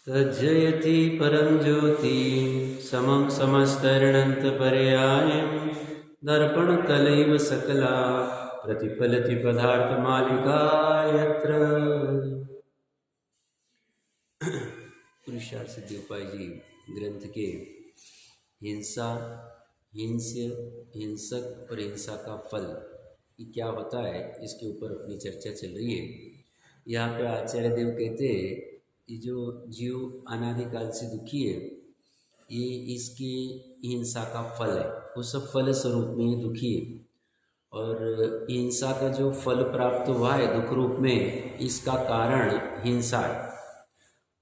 तज्जयति परं ज्योति समं समस्तर्णन्तपर्यायं दर्पणतलैव सकला प्रतिफलति पदार्थमालिका यत्र। पुरुषार्थ सिद्धि उपाय जी ग्रंथ के हिंसा, हिंस्य, हिंसक और हिंसा का फल ये क्या होता है, इसके ऊपर अपनी चर्चा चल रही है। यहाँ पे आचार्य देव कहते हैं ये जो जीव अनादिकाल से दुखी है, ये इसकी हिंसा का फल है, उस फल स्वरूप में ये दुखी है। और हिंसा का जो फल प्राप्त हुआ है दुख रूप में, इसका कारण हिंसा है।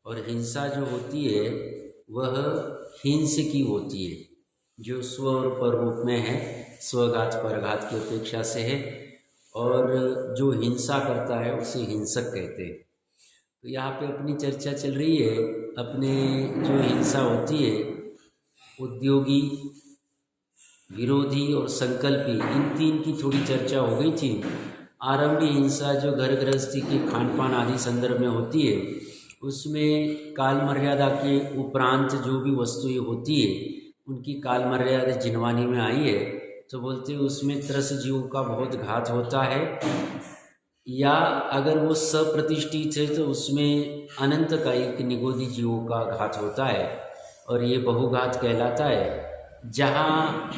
और हिंसा जो होती है वह हिंस की होती है, जो स्व और पर रूप में है, स्वघात परघात की अपेक्षा से है। और जो हिंसा करता है उसे हिंसक कहते हैं। तो यहाँ पे अपनी चर्चा चल रही है, अपने जो हिंसा होती है, उद्योगी, विरोधी और संकल्पी, इन तीन की थोड़ी चर्चा हो गई थी। आरंभी हिंसा जो घर गृहस्थी के खान पान आदि संदर्भ में होती है, उसमें काल मर्यादा के उपरांत जो भी वस्तुएं होती है उनकी काल मर्यादा जिनवानी में आई है, तो बोलते हैं उसमें त्रस जीवों का बहुत घात होता है। या अगर वो सप्रतिष्ठित है तो उसमें अनंत का एक निगोदी जीवों का घात होता है, और ये बहुघात कहलाता है। जहाँ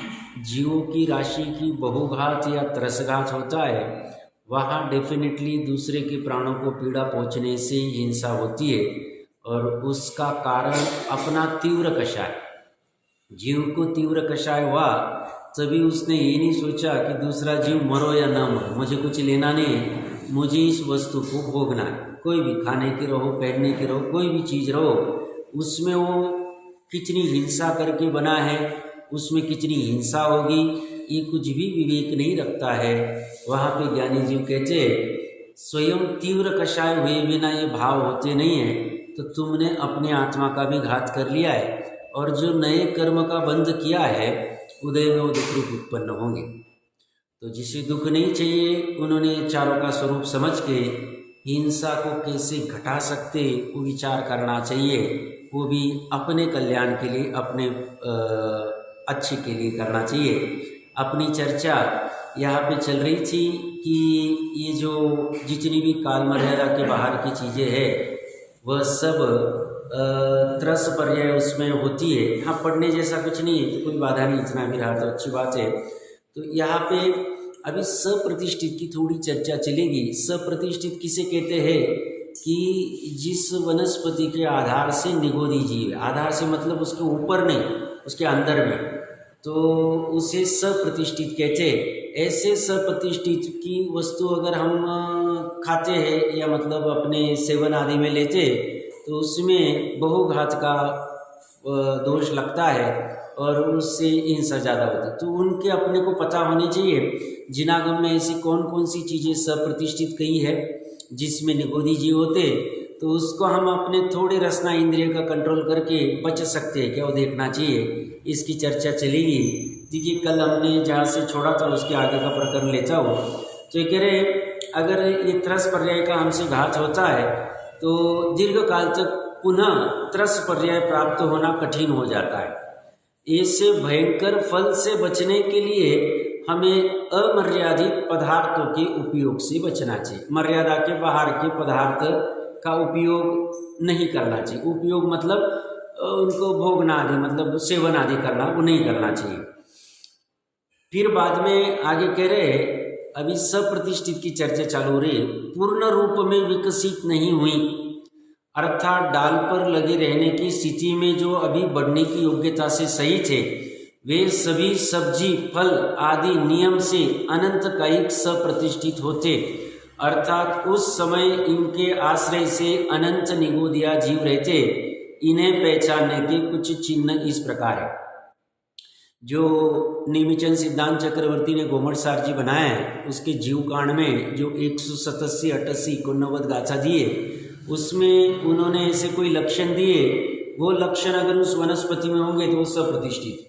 जीवों की राशि की बहुघात या त्रसघात होता है, वहाँ डेफिनेटली दूसरे के प्राणों को पीड़ा पहुँचने से हिंसा होती है, और उसका कारण अपना तीव्र कषाय। जीव को तीव्र कषाय हुआ तभी उसने ये नहीं सोचा कि दूसरा जीव मरो या ना मरो, मुझे कुछ लेना नहीं है, मुझे इस वस्तु को भोगना है। कोई भी खाने की रहो, पहनने की रहो, कोई भी चीज़ रहो, उसमें वो कितनी हिंसा करके बना है, उसमें कितनी हिंसा होगी, ये कुछ भी विवेक नहीं रखता है। वहाँ पे ज्ञानी जीव कहते स्वयं तीव्र कषाय हुए बिना ये भाव होते नहीं है, तो तुमने अपने आत्मा का भी घात कर लिया है, और जो नए कर्म का बंध किया है उदय में वो दुख रूप उत्पन्न होंगे। तो जिसे दुख नहीं चाहिए, उन्होंने चारों का स्वरूप समझ के हिंसा को कैसे घटा सकते वो विचार करना चाहिए, वो भी अपने कल्याण के लिए, अपने अच्छे के लिए करना चाहिए। अपनी चर्चा यहाँ पे चल रही थी कि ये जो जितनी भी काल मर्यादा के बाहर की चीज़ें हैं वह सब त्रस पर्याय उसमें होती है। हाँ, पढ़ने जैसा कुछ नहीं है तो कोई बाधा नहीं, इतना भी रहा तो अच्छी बात है। तो यहाँ पे अभी सप्रतिष्ठित की थोड़ी चर्चा चलेगी। सप्रतिष्ठित किसे कहते हैं कि जिस वनस्पति के आधार से निगोदी जीव, आधार से मतलब उसके ऊपर नहीं, उसके अंदर में, तो उसे सप्रतिष्ठित कहते हैं। ऐसे सप्रतिष्ठित की वस्तु अगर हम खाते हैं या मतलब अपने सेवन आदि में लेते, तो उसमें बहुघात का दोष लगता है और उससे हिंसा ज़्यादा होती है। तो उनके अपने को पता होनी चाहिए जिनागम में ऐसी कौन कौन सी चीज़ें सप्रतिष्ठित कही है जिसमें निगोदी जीव होते, तो उसको हम अपने थोड़े रसना इंद्रिय का कंट्रोल करके बच सकते हैं क्या, वो देखना चाहिए। इसकी चर्चा चलेगी। देखिए, कल हमने जहाँ से छोड़ा था उसके आगे का प्रकरण लेता हूँ। तो ये कह रहे अगर ये त्रस पर्याय का हमसे घात होता है तो दीर्घ काल तक पुनः त्रस पर्याय प्राप्त होना कठिन हो जाता है। ऐसे भयंकर फल से बचने के लिए हमें अमर्यादित पदार्थों के उपयोग से बचना चाहिए। मर्यादा के बाहर के पदार्थ का उपयोग नहीं करना चाहिए। उपयोग मतलब उनको भोगना आदि, मतलब सेवन आदि करना, वो नहीं करना चाहिए। फिर बाद में आगे कह रहे अभी सप्रतिष्ठित की चर्चा चालू हो रही है। पूर्ण रूप में विकसित नहीं हुई, अर्थात डाल पर लगे रहने की स्थिति में जो अभी बढ़ने की योग्यता से सही थे, वे सभी सब्जी, फल आदि नियम से अनंत कायिक सप्रतिष्ठित होते, अर्थात उस समय इनके आश्रय से अनंत निगोदिया जीव रहते। इन्हें पहचानने के कुछ चिन्ह इस प्रकार है। जो निमिचन सिद्धांत चक्रवर्ती ने गोमटसार जी बनाया है, उसके जीव कांड में जो 187, 88, 89 गाथा दिए, उसमें उन्होंने ऐसे कोई लक्षण दिए। वो लक्षण अगर उस वनस्पति में होंगे तो वो सप्रतिष्ठित,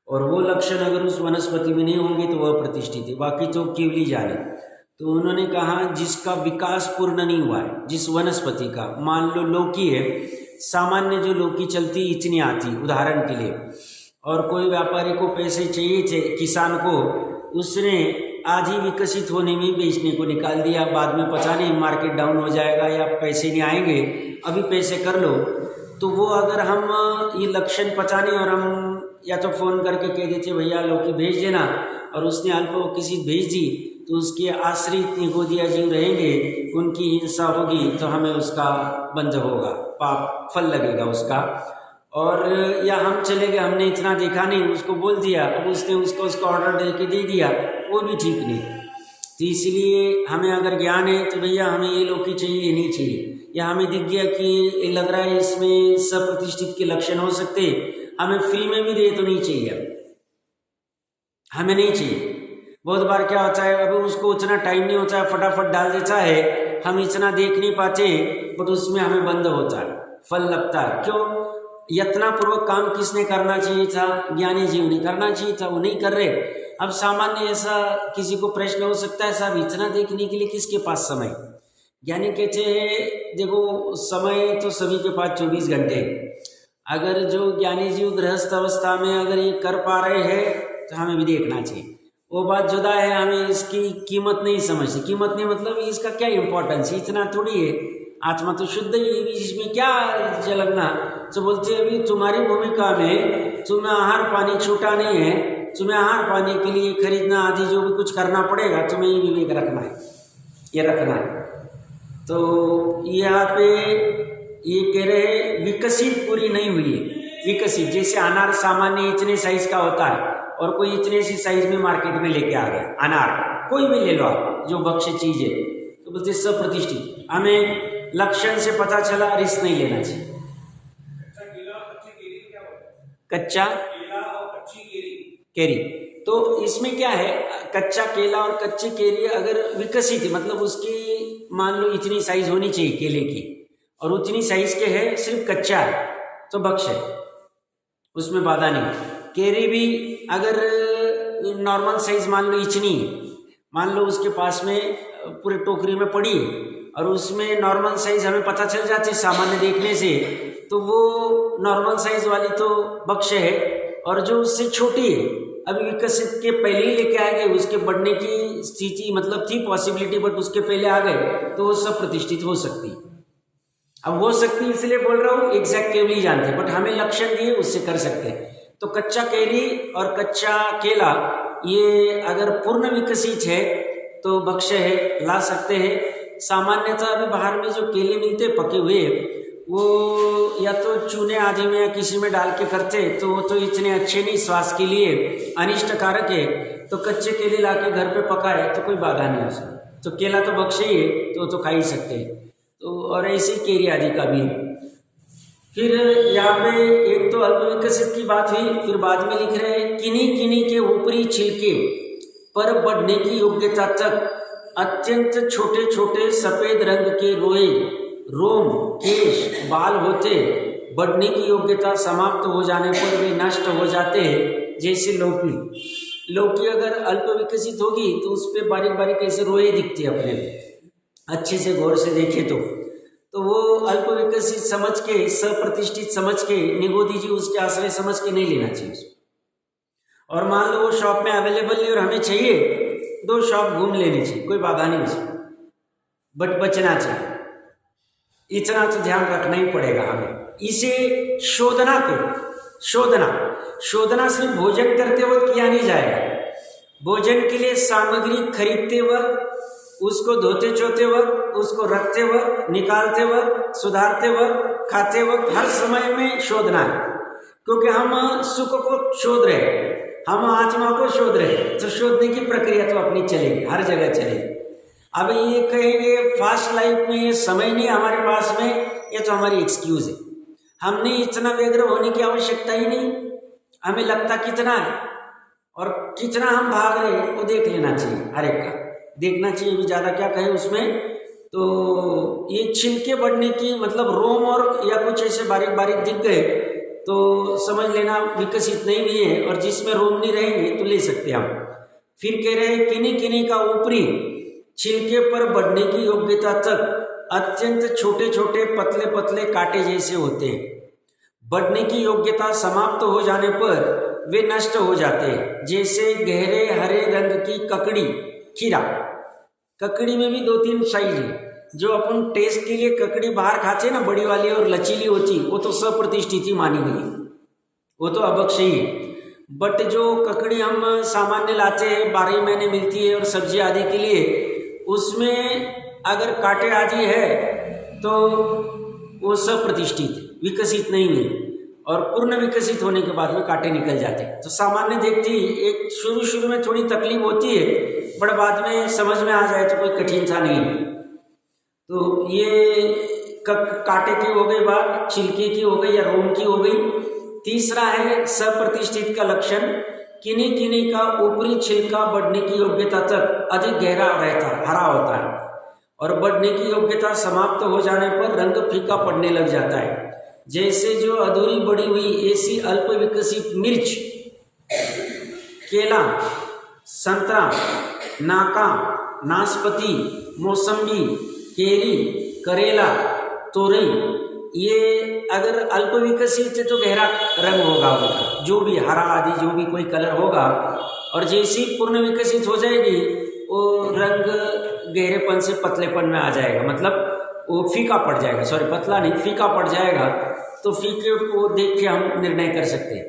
और वो लक्षण अगर उस वनस्पति में नहीं होंगे तो वह प्रतिष्ठित है। बाकी तो केवली जाने। तो उन्होंने कहा जिसका विकास पूर्ण नहीं हुआ है, जिस वनस्पति का, मान लो लौकी है, सामान्य जो लौकी चलती इतनी आती उदाहरण के लिए, और कोई व्यापारी को पैसे चाहिए थे, किसान को, उसने आधी विकसित होने में बेचने को निकाल दिया, बाद में पता नहीं मार्केट डाउन हो जाएगा या पैसे नहीं आएंगे, अभी पैसे कर लो। तो वो अगर हम ये लक्षण पता नहीं और हम या तो फ़ोन करके कह देते भैया लौकी भेज देना, और उसने अल्प किसी भेज दी, तो उसके आश्रित निगोदिया जीव रहेंगे, उनकी हिंसा होगी, तो हमें उसका बंध होगा, पाप फल लगेगा उसका। और या हम चले गए, हमने इतना देखा नहीं, उसको बोल दिया, अब उसने उसको ऑर्डर दे के दे दिया, वो भी ठीक नहीं। तो इसलिए हमें अगर ज्ञान है तो भैया हमें ये लौकी चाहिए, ये नहीं चाहिए, या हमें दिख गया कि लग रहा है इसमें सप्रतिष्ठित के लक्षण हो सकते, हमें फ्री में भी दे तो नहीं चाहिए, हमें नहीं चाहिए। बहुत बार क्या होता है, अभी उसको उतना टाइम नहीं होता है, फटाफट डाल देता है, हम इतना देख नहीं पाते, बट उसमें हमें बंद होता है, फल लगता है। क्यों? यत्नापूर्वक काम किसने करना चाहिए था? ज्ञानी जीव ने करना चाहिए था, वो नहीं कर रहे। अब सामान्य ऐसा किसी को प्रश्न हो सकता है, साहब इतना देखने के लिए किसके पास समय? ज्ञानी कहते हैं देखो समय तो सभी के पास 24 घंटे, अगर जो ज्ञानी जीव गृहस्थ अवस्था में अगर ये कर पा रहे हैं तो हमें भी देखना चाहिए। वो बात जुदा है, हमें इसकी कीमत नहीं समझते। कीमत नहीं मतलब इसका क्या इम्पोर्टेंस, इतना थोड़ी है, आत्मा तो शुद्ध ही है, इसमें क्या लगना। तो बोलते अभी तुम्हारी भूमिका में तुम्हें आहार पानी छूटा नहीं है, तुम्हें आहार पानी के लिए खरीदना आदि जो भी कुछ करना पड़ेगा, तुम्हें ये विवेक रखना है, ये रखना है। तो यहाँ पे ये कह रहे विकसित पूरी नहीं हुई है। विकसित जैसे अनार सामान्य इतने साइज का होता है और कोई इतने सी साइज में मार्केट में लेके आ गया, अनार कोई भी ले लो आप, जो भक्ष्य चीज है, तो बोलते सप्रतिष्ठित। हमें लक्षण से पता चला, रिस्क नहीं लेना चाहिए। कच्चा केला और कच्ची केरी, तो इसमें क्या है, कच्चा केला और कच्ची केरी अगर विकसित है, मतलब उसकी मान लो इतनी साइज होनी चाहिए केले की, और उतनी साइज के है, सिर्फ कच्चा है, तो भक्ष्य, उसमें बाधा नहीं। केरी भी अगर नॉर्मल साइज मान लो इतनी, मान लो उसके पास में पूरे टोकरी में पड़ी और उसमें नॉर्मल साइज हमें पता चल जाती सामान्य देखने से, तो वो नॉर्मल साइज वाली तो भक्ष्य है। और जो उससे छोटी है, अभी विकसित के पहले ही लेके आ गए, उसके बढ़ने की स्थिति मतलब थी पॉसिबिलिटी, बट उसके पहले आ गए, तो वो सब प्रतिष्ठित हो सकती। अब हो सकती इसलिए बोल रहा हूँ, एग्जैक्ट केवल ही जानते, बट हमें लक्षण दिए उससे कर सकते हैं। तो कच्चा केरी और कच्चा केला ये अगर पूर्ण विकसित है तो भक्ष्य है, ला सकते हैं। सामान्यतः अभी बाहर में जो केले मिलते पके हुए, वो या तो चूने आदि में या किसी में डाल के करते, तो वो तो इतने अच्छे नहीं, स्वास्थ्य के लिए अनिष्टकारक है। तो कच्चे केले ला के घर पे पकाए तो कोई बाधा नहीं उसमें, तो केला तो भक्ष्य ही है, तो खा ही सकते हैं। तो और ऐसी केरी आदि का भी। फिर यहाँ पे एक तो अल्प विकसित की बात हुई, फिर बाद में लिख रहे हैं किन्हीं किन्हीं के ऊपरी छिलके पर बढ़ने की योग्यता तक अत्यंत छोटे छोटे सफेद रंग के रोए, रोम, केश, बाल होते, बढ़ने की योग्यता समाप्त हो जाने पर वे नष्ट हो जाते हैं। जैसे लौकी, लौकी अगर अल्प विकसित होगी तो उस पर बारीक बारीक ऐसे रोए दिखते हैं अपने, अच्छे से गौर से देखे तो वो अल्प विकसित समझ के, सप्रतिष्ठित समझ के, निगोदी जी उसके आश्रय समझ के नहीं लेना चाहिए उसको। और मान लो वो शॉप में अवेलेबल नहीं और हमें चाहिए, 2 शॉप घूम लेनी चाहिए, कोई बाधा नहीं उसमें, बट बचना चाहिए। इतना तो ध्यान रखना ही पड़ेगा हमें। इसे शोधना करो, शोधना सिर्फ भोजन करते वक्त किया नहीं जाएगा। भोजन के लिए सामग्री खरीदते वक्त, उसको धोते चोते वक्त, उसको रखते वक्त, निकालते वक्त, सुधारते वक्त, खाते वक्त, हर समय में शोधना है। क्योंकि हम सुख को शोध रहे, हम आत्मा को शोध रहे, तो शोधने की प्रक्रिया तो अपनी चलेगी, हर जगह चलेगी। अब ये कहेंगे फास्ट लाइफ में ये समय नहीं हमारे पास में, ये तो हमारी एक्सक्यूज है। हमने इतना व्यग्र होने की आवश्यकता ही नहीं, हमें लगता कितना है और कितना हम भाग रहे हैं, वो देख लेना चाहिए, हर एक का देखना चाहिए। भी ज़्यादा क्या कहे उसमें। तो ये छिलके बढ़ने की मतलब रोम और या कुछ ऐसे बारीक बारीक दिख गए तो समझ लेना विकसित नहीं भी है, और जिसमें रोम नहीं रहेंगे तो ले सकते हम। फिर कह रहे हैं किन्हीं किन्हीं का ऊपरी, छिलके पर बढ़ने की योग्यता तक अत्यंत छोटे छोटे पतले पतले कांटे जैसे होते हैं। बढ़ने की योग्यता समाप्त हो जाने पर वे नष्ट हो जाते हैं, जैसे गहरे हरे रंग की ककड़ी, खीरा। ककड़ी में भी 2-3 साइज है। जो अपन टेस्ट के लिए ककड़ी बाहर खाते ना, बड़ी वाली और लचीली होती, वो तो सप्रतिष्ठित ही मानी गई, वो तो अभक्ष्य ही है। बट जो ककड़ी हम सामान्य लाते हैं, 12 महीने मिलती है और सब्जी आदि के लिए, उसमें अगर कांटे आदि है तो वो सप्रतिष्ठित, विकसित नहीं है, और पूर्ण विकसित होने के बाद में कांटे निकल जाते हैं। तो सामान्य देखती एक शुरू में थोड़ी तकलीफ होती है, बट बाद में समझ में आ जाए तो कोई कठिनता नहीं है। तो ये कांटे की हो गई बात, छिलके की हो गई या रोम की हो गई। तीसरा है सप्रतिष्ठित का लक्षण, किन्हीं किन्हीं का ऊपरी छिलका बढ़ने की योग्यता तक अधिक गहरा रहता, हरा होता है, और बढ़ने की योग्यता समाप्त हो जाने पर रंग फीका पड़ने लग जाता है। जैसे जो अधूरी बढ़ी हुई ऐसी अल्प विकसित मिर्च, केला, संतरा, नाका, नाशपाती, मौसम्बी, केरी, करेला, तोरई, ये अगर अल्प विकसित है तो गहरा रंग होगा उनका, जो भी हरा आदि जो भी कोई कलर होगा, और जैसी पूर्ण विकसित हो जाएगी वो रंग गहरेपन से पतलेपन में आ जाएगा, मतलब वो फीका पड़ जाएगा, सॉरी पतला नहीं फीका पड़ जाएगा। तो फीके को देख के हम निर्णय कर सकते हैं।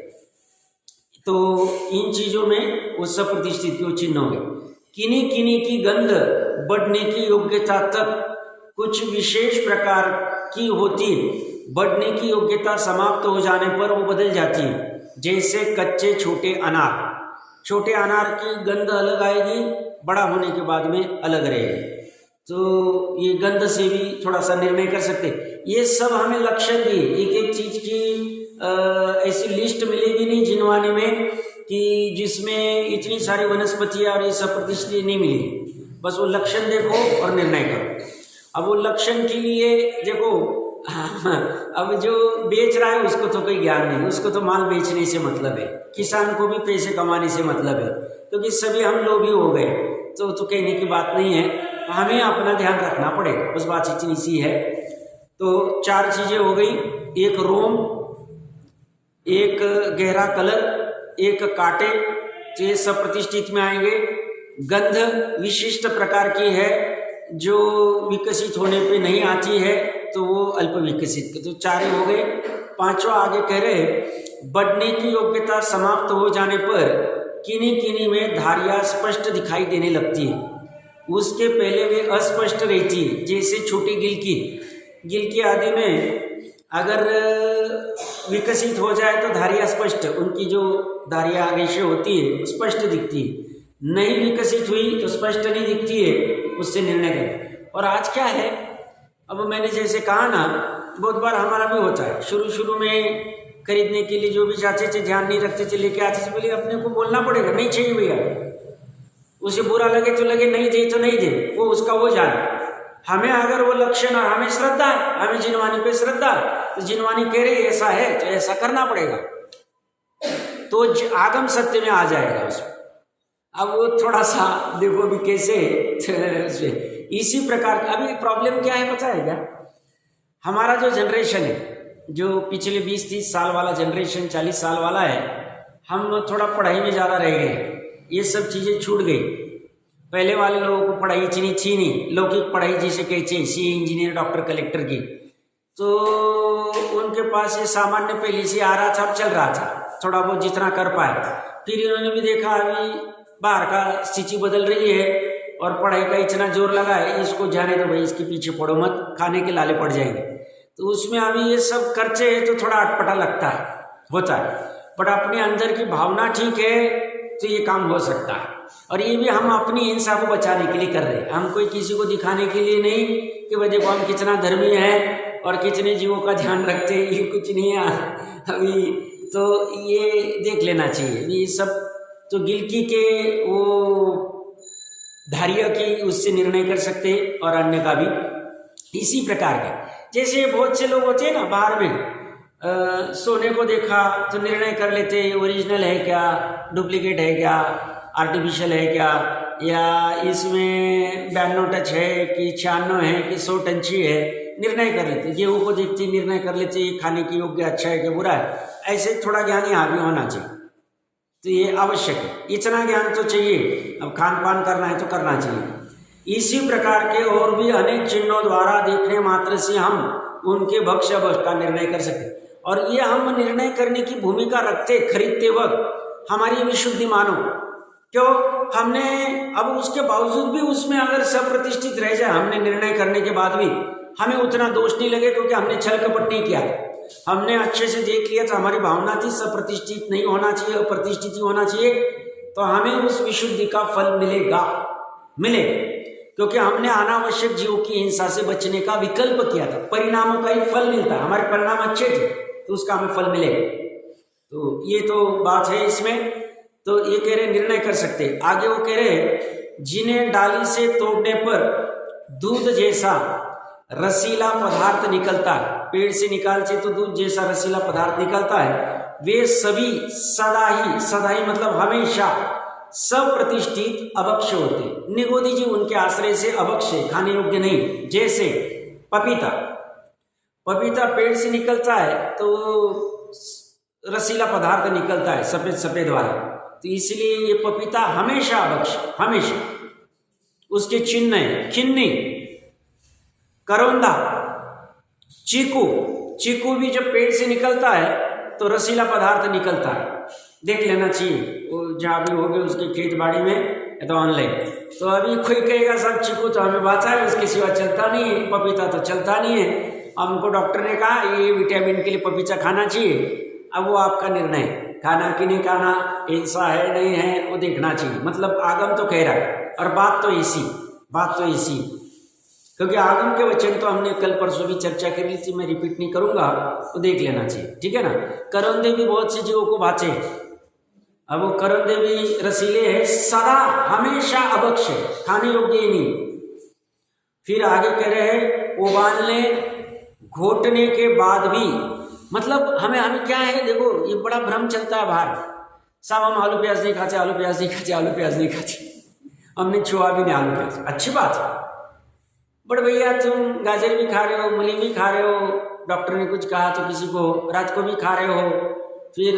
तो इन चीज़ों में वो सप्रतिष्ठित के चिन्ह हो गए। किन्हीं किन्हीं की गंध बढ़ने की योग्यता तक कुछ विशेष प्रकार की होती है, बढ़ने की योग्यता समाप्त हो जाने पर वो बदल जाती है। जैसे कच्चे छोटे अनार की गंध अलग आएगी, बड़ा होने के बाद में अलग रहेगी। तो ये गंध से भी थोड़ा सा निर्णय कर सकते हैं। ये सब हमें लक्षण दिए, एक एक चीज की ऐसी लिस्ट मिलेगी नहीं जिनवाने में कि जिसमें इतनी सारी वनस्पतियां और ये सब प्रतिष्ठित नहीं मिलेगी। बस वो लक्षण देखो और निर्णय करो। अब वो लक्षण के लिए देखो अब जो बेच रहा है उसको तो कोई ज्ञान नहीं, उसको तो माल बेचने से मतलब है, किसान को भी पैसे कमाने से मतलब है, क्योंकि सभी हम लोग ही हो गए। तो कहने की बात नहीं है, हमें अपना ध्यान रखना पड़ेगा, बस बात इतनी सी है। तो 4 चीजें हो गई, एक रोम, एक गहरा कलर, एक कांटे, तो ये सब प्रतिष्ठित में आएंगे। गंध विशिष्ट प्रकार की है, जो विकसित होने पे नहीं आती है तो वो अल्प विकसित, तो 4 हो गए। 5वां आगे कह रहे, बढ़ने की योग्यता समाप्त हो जाने पर किन्हीं किन्हीं में धारियां स्पष्ट दिखाई देने लगती है, उसके पहले वे अस्पष्ट रहती है। जैसे छोटी गिलकी आदि में अगर विकसित हो जाए तो धारियां स्पष्ट, उनकी जो धारियां आगे से होती है स्पष्ट दिखती है। नहीं विकसित हुई तो स्पष्ट नहीं दिखती है, उससे निर्णय करें। और आज क्या है, अब मैंने जैसे कहा ना, बहुत बार हमारा भी होता है, शुरू में खरीदने के लिए जो भी चाहते थे ध्यान नहीं रखते थे, लेके आते थे, बोले अपने को बोलना पड़ेगा नहीं चाहिए भैया, उसे बुरा लगे तो लगे, नहीं दे तो नहीं दे, वो उसका वो जाने। हमें अगर वो लक्षण और हमें श्रद्धा है, हमें जिनवानी पे श्रद्धा, तो जिनवानी कह रही ऐसा है तो ऐसा करना पड़ेगा, तो आगम सत्य में आ जाएगा उसमें। अब वो थोड़ा सा देखो भी कैसे इसी प्रकार का। अभी प्रॉब्लम क्या है पता है क्या, हमारा जो जनरेशन है, जो पिछले 20-30 साल वाला जनरेशन, 40 साल वाला है, हम थोड़ा पढ़ाई में ज़्यादा रह गए, ये सब चीज़ें छूट गई। पहले वाले लोगों को पढ़ाई इतनी थी नहीं, लौकिक पढ़ाई जिसे कहते हैं, सी इंजीनियर डॉक्टर कलेक्टर की, तो उनके पास ये सामान्य पहले से आ रहा था और चल रहा था, थोड़ा बहुत जितना कर पाए। फिर इन्होंने भी देखा अभी बाहर का स्थिति बदल रही है और पढ़ाई का इतना जोर लगा है, इसको जाने दो भाई, इसके पीछे पड़ो मत, खाने के लाले पड़ जाएंगे। तो उसमें अभी ये सब खर्चे है तो थोड़ा अटपटा लगता है, होता है, बट अपने अंदर की भावना ठीक है तो ये काम हो सकता है। और ये भी हम अपनी हिंसा को बचाने के लिए कर रहे हैं, हम कोई किसी को दिखाने के लिए नहीं कि भाई देखो हम कितना धर्मी हैं और कितने जीवों का ध्यान रखते हैं, ये कुछ नहीं है अभी। तो ये देख लेना चाहिए, ये सब तो गिलकी के वो धारिया की उससे निर्णय कर सकते हैं, और अन्य का भी इसी प्रकार के। जैसे बहुत से लोग होते हैं ना, बाहर में सोने को देखा तो निर्णय कर लेते ओरिजिनल है क्या, डुप्लीकेट है क्या, आर्टिफिशियल है क्या, या इसमें 92 टच है कि 96 है कि 100 टंची है, निर्णय कर लेते, गेहूँ को देखते निर्णय कर लेते ये खाने की योग्य अच्छा है कि बुरा है। ऐसे थोड़ा ज्ञान यहाँ भी होना चाहिए, तो ये आवश्यक है, इतना ज्ञान तो चाहिए। अब खान पान करना है तो करना चाहिए। इसी प्रकार के और भी अनेक चिन्हों द्वारा देखने मात्र से हम उनके भक्ष्य भक्ष का निर्णय कर सकते, और ये हम निर्णय करने की भूमिका रखते खरीदते वक्त हमारी विशुद्धि मानो। क्यों? हमने अब उसके बावजूद भी उसमें अगर सब प्रतिष्ठित रह जाए, हमने निर्णय करने के बाद भी हमें उतना दोष नहीं लगे, क्योंकि हमने छल कपट नहीं किया, हमने अच्छे से देख लिया था, हमारी भावना थी सब प्रतिष्ठित नहीं होना चाहिए, अप्रतिष्ठित ही होना चाहिए, तो हमें उस विशुद्धि का फल मिले, क्योंकि हमने अनावश्यक जीवों की हिंसा से बचने का विकल्प किया था। परिणामों का ही फल मिलता है, हमारे परिणाम अच्छे थे तो उसका हमें फल मिले। तो ये तो बात है इसमें। तो ये कह रहे निर्णय कर सकते। आगे वो कह रहे जिन्हें डाली से तोड़ने पर दूध जैसा रसीला पदार्थ निकलता है, पेड़ से निकालते तो दूध जैसा रसीला पदार्थ निकलता है, वे सभी सदा ही मतलब हमेशा सब प्रतिष्ठित अभक्ष्य होते। निगोदी जीव उनके आश्रय से अभक्ष्य, खाने योग्य नहीं। जैसे पपीता पेड़ से निकलता है तो रसीला पदार्थ निकलता है सफेद वाला, तो इसलिए ये पपीता हमेशा अभक्ष्य, हमेशा। उसके चिन्ह है खिन्नी, करौंदा, चीकू भी जब पेड़ से निकलता है तो रसीला पदार्थ निकलता है। देख लेना चाहिए, वो जहाँ भी हो गए उसके खेत बाड़ी में तो ऑनलाइन। तो अभी कोई कहेगा सब चीकू तो हमें बात है, उसके सिवा चलता नहीं है, पपीता तो चलता नहीं है। हमको डॉक्टर ने कहा ये विटामिन के लिए पपीता खाना चाहिए, अब वो आपका निर्णय, खाना कि नहीं खाना, ऐसा है नहीं है वो देखना चाहिए। मतलब आगम तो कह रहा है, और बात तो इसी, क्योंकि आगम के वचन तो हमने कल परसों भी चर्चा कर ली थी, मैं रिपीट नहीं करूंगा, तो देख लेना चाहिए, ठीक है ना। करौंदे भी बहुत से जीवों को भाचे, अब वो करौंदे भी रसीले हैं, सदा हमेशा अभक्ष्य, खाने योग्य ही नहीं। फिर आगे कह रहे हैं उबालने घोटने के बाद भी, मतलब हमें क्या है, देखो ये बड़ा भ्रम चलता है बाहर, सब हम आलू प्याज नहीं खाते, हमने छुआ भी नहीं आलू प्याज, अच्छी बात है, बट भैया तुम गाजर भी खा रहे हो, मूली भी खा रहे हो, डॉक्टर ने कुछ कहा तो किसी को रात को भी खा रहे हो, फिर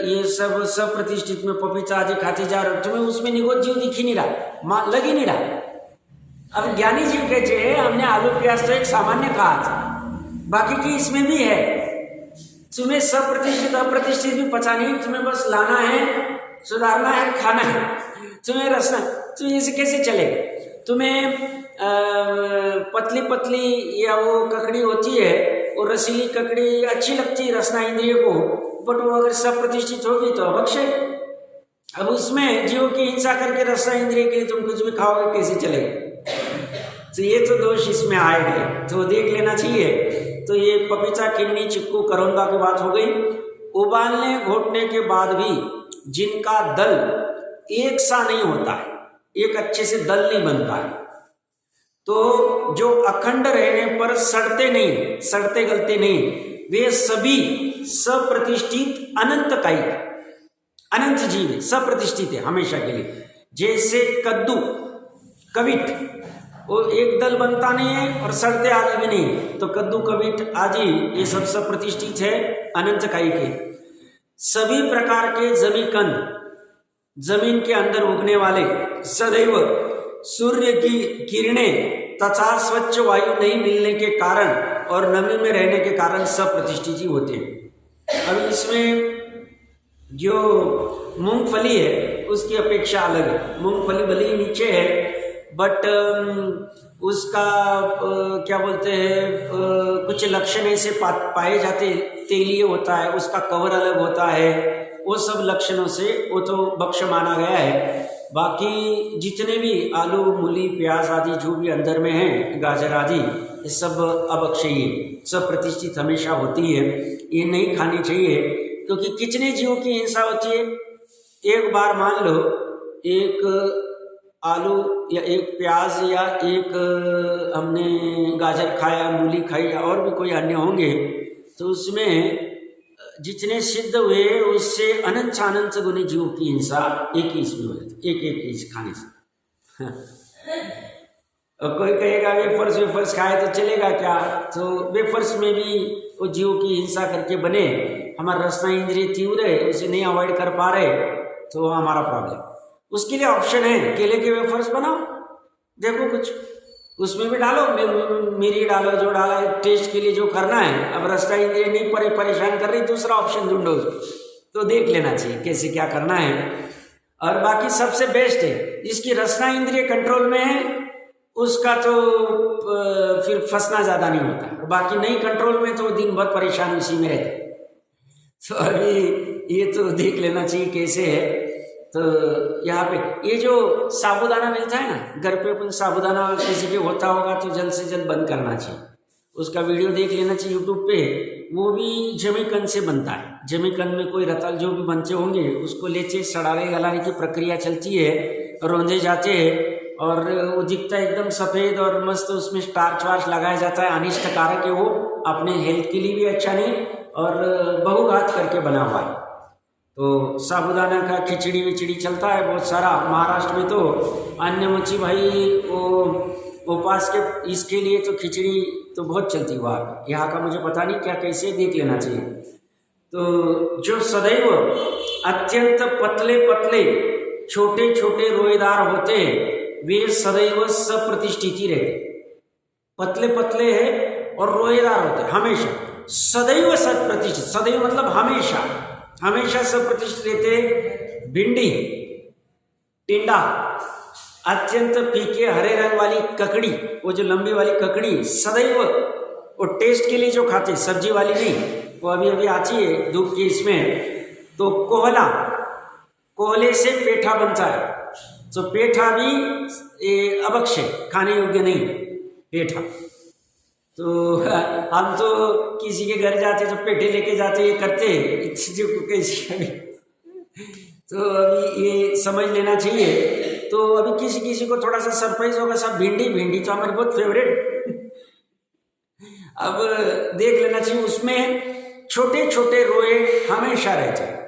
ये सब प्रतिष्ठित में पपीता आदि खाते जा रहे हो, तुम्हें उसमें निगोद जीव दिख ही नहीं रहा, लग ही नहीं रहा। अब ज्ञानी जीव कहते हैं हमने आलू प्याज तो एक सामान्य कहा था, बाकी की इसमें भी है, तुम्हें सब प्रतिष्ठित अप्रतिष्ठित भी पता नहीं, तुम्हें बस लाना है, सुधारना है, खाना है, तुम्हें रसना, तो इसे कैसे चलेगा। तुम्हें पतली या वो ककड़ी होती है, वो रसीली ककड़ी अच्छी लगती है रसना इंद्रिय को, बट वो अगर सब प्रतिष्ठित होगी तो अभक्ष्य। अब उसमें जीवों की हिंसा करके रसना इंद्रिय के लिए तुम कुछ भी खाओगे, कैसे चलेगा। तो ये तो दोष इसमें आएगा, तो देख लेना चाहिए। तो ये पपीता, किन्नी, चिक्कू, करौंदा की बात हो गई। उबालने घोटने के बाद भी जिनका दल एक सा नहीं होता है, एक अच्छे से दल नहीं बनता है, तो जो अखंड रहने पर सड़ते गलते नहीं, वे सभी सप्रतिष्ठित अनंत जीव है, सप्रतिष्ठित है हमेशा के लिए। जैसे कद्दू, कविट, वो एक दल बनता नहीं है और सड़ते आदि भी नहीं, तो कद्दू, कविट आदि ये सब प्रतिष्ठित है अनंत काई के। सभी प्रकार के जमीकंद, जमीन के अंदर उगने वाले, सदैव सूर्य की किरणें तथा स्वच्छ वायु नहीं मिलने के कारण और नमी में रहने के कारण सब प्रतिष्ठित ही होते हैं। अब इसमें जो मूंगफली है उसकी अपेक्षा अलग है। मूंगफली भले ही नीचे है, बट उसका क्या बोलते हैं, कुछ लक्षण ऐसे पाए जाते, तेलीय होता है, उसका कवर अलग होता है, वो सब लक्षणों से वो तो भक्ष्य माना गया है। बाकी जितने भी आलू, मूली, प्याज आदि जो भी अंदर में हैं, गाजर आदि, ये सब अभक्ष्य ही, सब प्रतिष्ठित हमेशा होती है, ये नहीं खानी चाहिए। क्योंकि कितने जीवों की हिंसा होती है। एक बार मान लो एक आलू या एक प्याज या एक हमने गाजर खाया, मूली खाई, और भी कोई अन्य होंगे, तो उसमें जितने सिद्ध हुए उससे अनंत गुनी जीवों की हिंसा एक ही इसमें हो जाती, एक खाने से। और कोई कहेगा वेफर्स वेफर्स खाए तो चलेगा क्या? तो वेफर्स में भी वो जीव की हिंसा करके बने, हमारा रसना इंद्रिय तीव्र है, उसे नहीं अवॉइड कर पा रहे, तो हमारा प्रॉब्लम। उसके लिए ऑप्शन है, केले के वेफर्स बनाओ, देखो कुछ उसमें भी डालो, मिरी डालो, जो डाला है टेस्ट के लिए जो करना है। अब रसना इंद्रिय नहीं परेशान कर रही, दूसरा ऑप्शन ढूंढो, तो देख लेना चाहिए कैसे क्या करना है। और बाकी सबसे बेस्ट है जिसकी रसना इंद्रिय कंट्रोल में है, उसका तो फिर फंसना ज़्यादा नहीं होता, और बाकी नहीं कंट्रोल में तो दिन भर परेशान उसी में रहते। तो अभी ये तो देख लेना चाहिए कैसे है। तो यहाँ पे ये जो साबूदाना मिलता है ना, घर पे अपन साबूदाना किसी के होता होगा तो जल्द से जल्द बंद करना चाहिए, उसका वीडियो देख लेना चाहिए यूट्यूब पे। वो भी जमीकंद से बनता है, जमीकंद में कोई रतल जो भी बनते होंगे उसको लेचे सड़ाने गलाने की प्रक्रिया चलती है, रोंदे जाते हैं और वो दिखता है एकदम सफ़ेद और मस्त, उसमें स्टार्च वार्च लगाया जाता है, अनिष्टकारक है वो, अपने हेल्थ के लिए भी अच्छा नहीं और बहुघात करके बना हुआ है। तो साबूदाना का खिचड़ी विचड़ी चलता है बहुत सारा महाराष्ट्र में, तो अन्य मुची भाई वो उपवास के इसके लिए तो खिचड़ी तो बहुत चलती हुआ, यहाँ का मुझे पता नहीं क्या कैसे, देख लेना चाहिए। तो जो सदैव अत्यंत पतले पतले छोटे छोटे रोएदार होते हैं वे सदैव सप्रतिष्ठित ही रहते, पतले पतले है और रोएदार होते हमेशा, सदैव सप्रतिष्ठित, सदैव मतलब हमेशा, हमेशा सप्रतिष्ठित रहते। भिंडी, टिंडा, अत्यंत फीके हरे रंग वाली ककड़ी, वो जो लंबी वाली ककड़ी सदैव, वो टेस्ट के लिए जो खाते, सब्जी वाली नहीं, वो अभी अभी आती है धूप की इसमें। तो कोहला, कोहले से पेठा बनता है, तो पेठा भी अभक्ष्य, खाने योग्य नहीं पेठा। तो हम तो किसी के घर जाते तो पेठे लेके जाते, ये करते चीज़ों को कैसी। तो अभी ये समझ लेना चाहिए। तो अभी किसी किसी को थोड़ा सा सरप्राइज होगा, सब भिंडी, भिंडी तो हमारी बहुत फेवरेट। अब देख लेना चाहिए, उसमें छोटे छोटे रोए हमेशा रहते हैं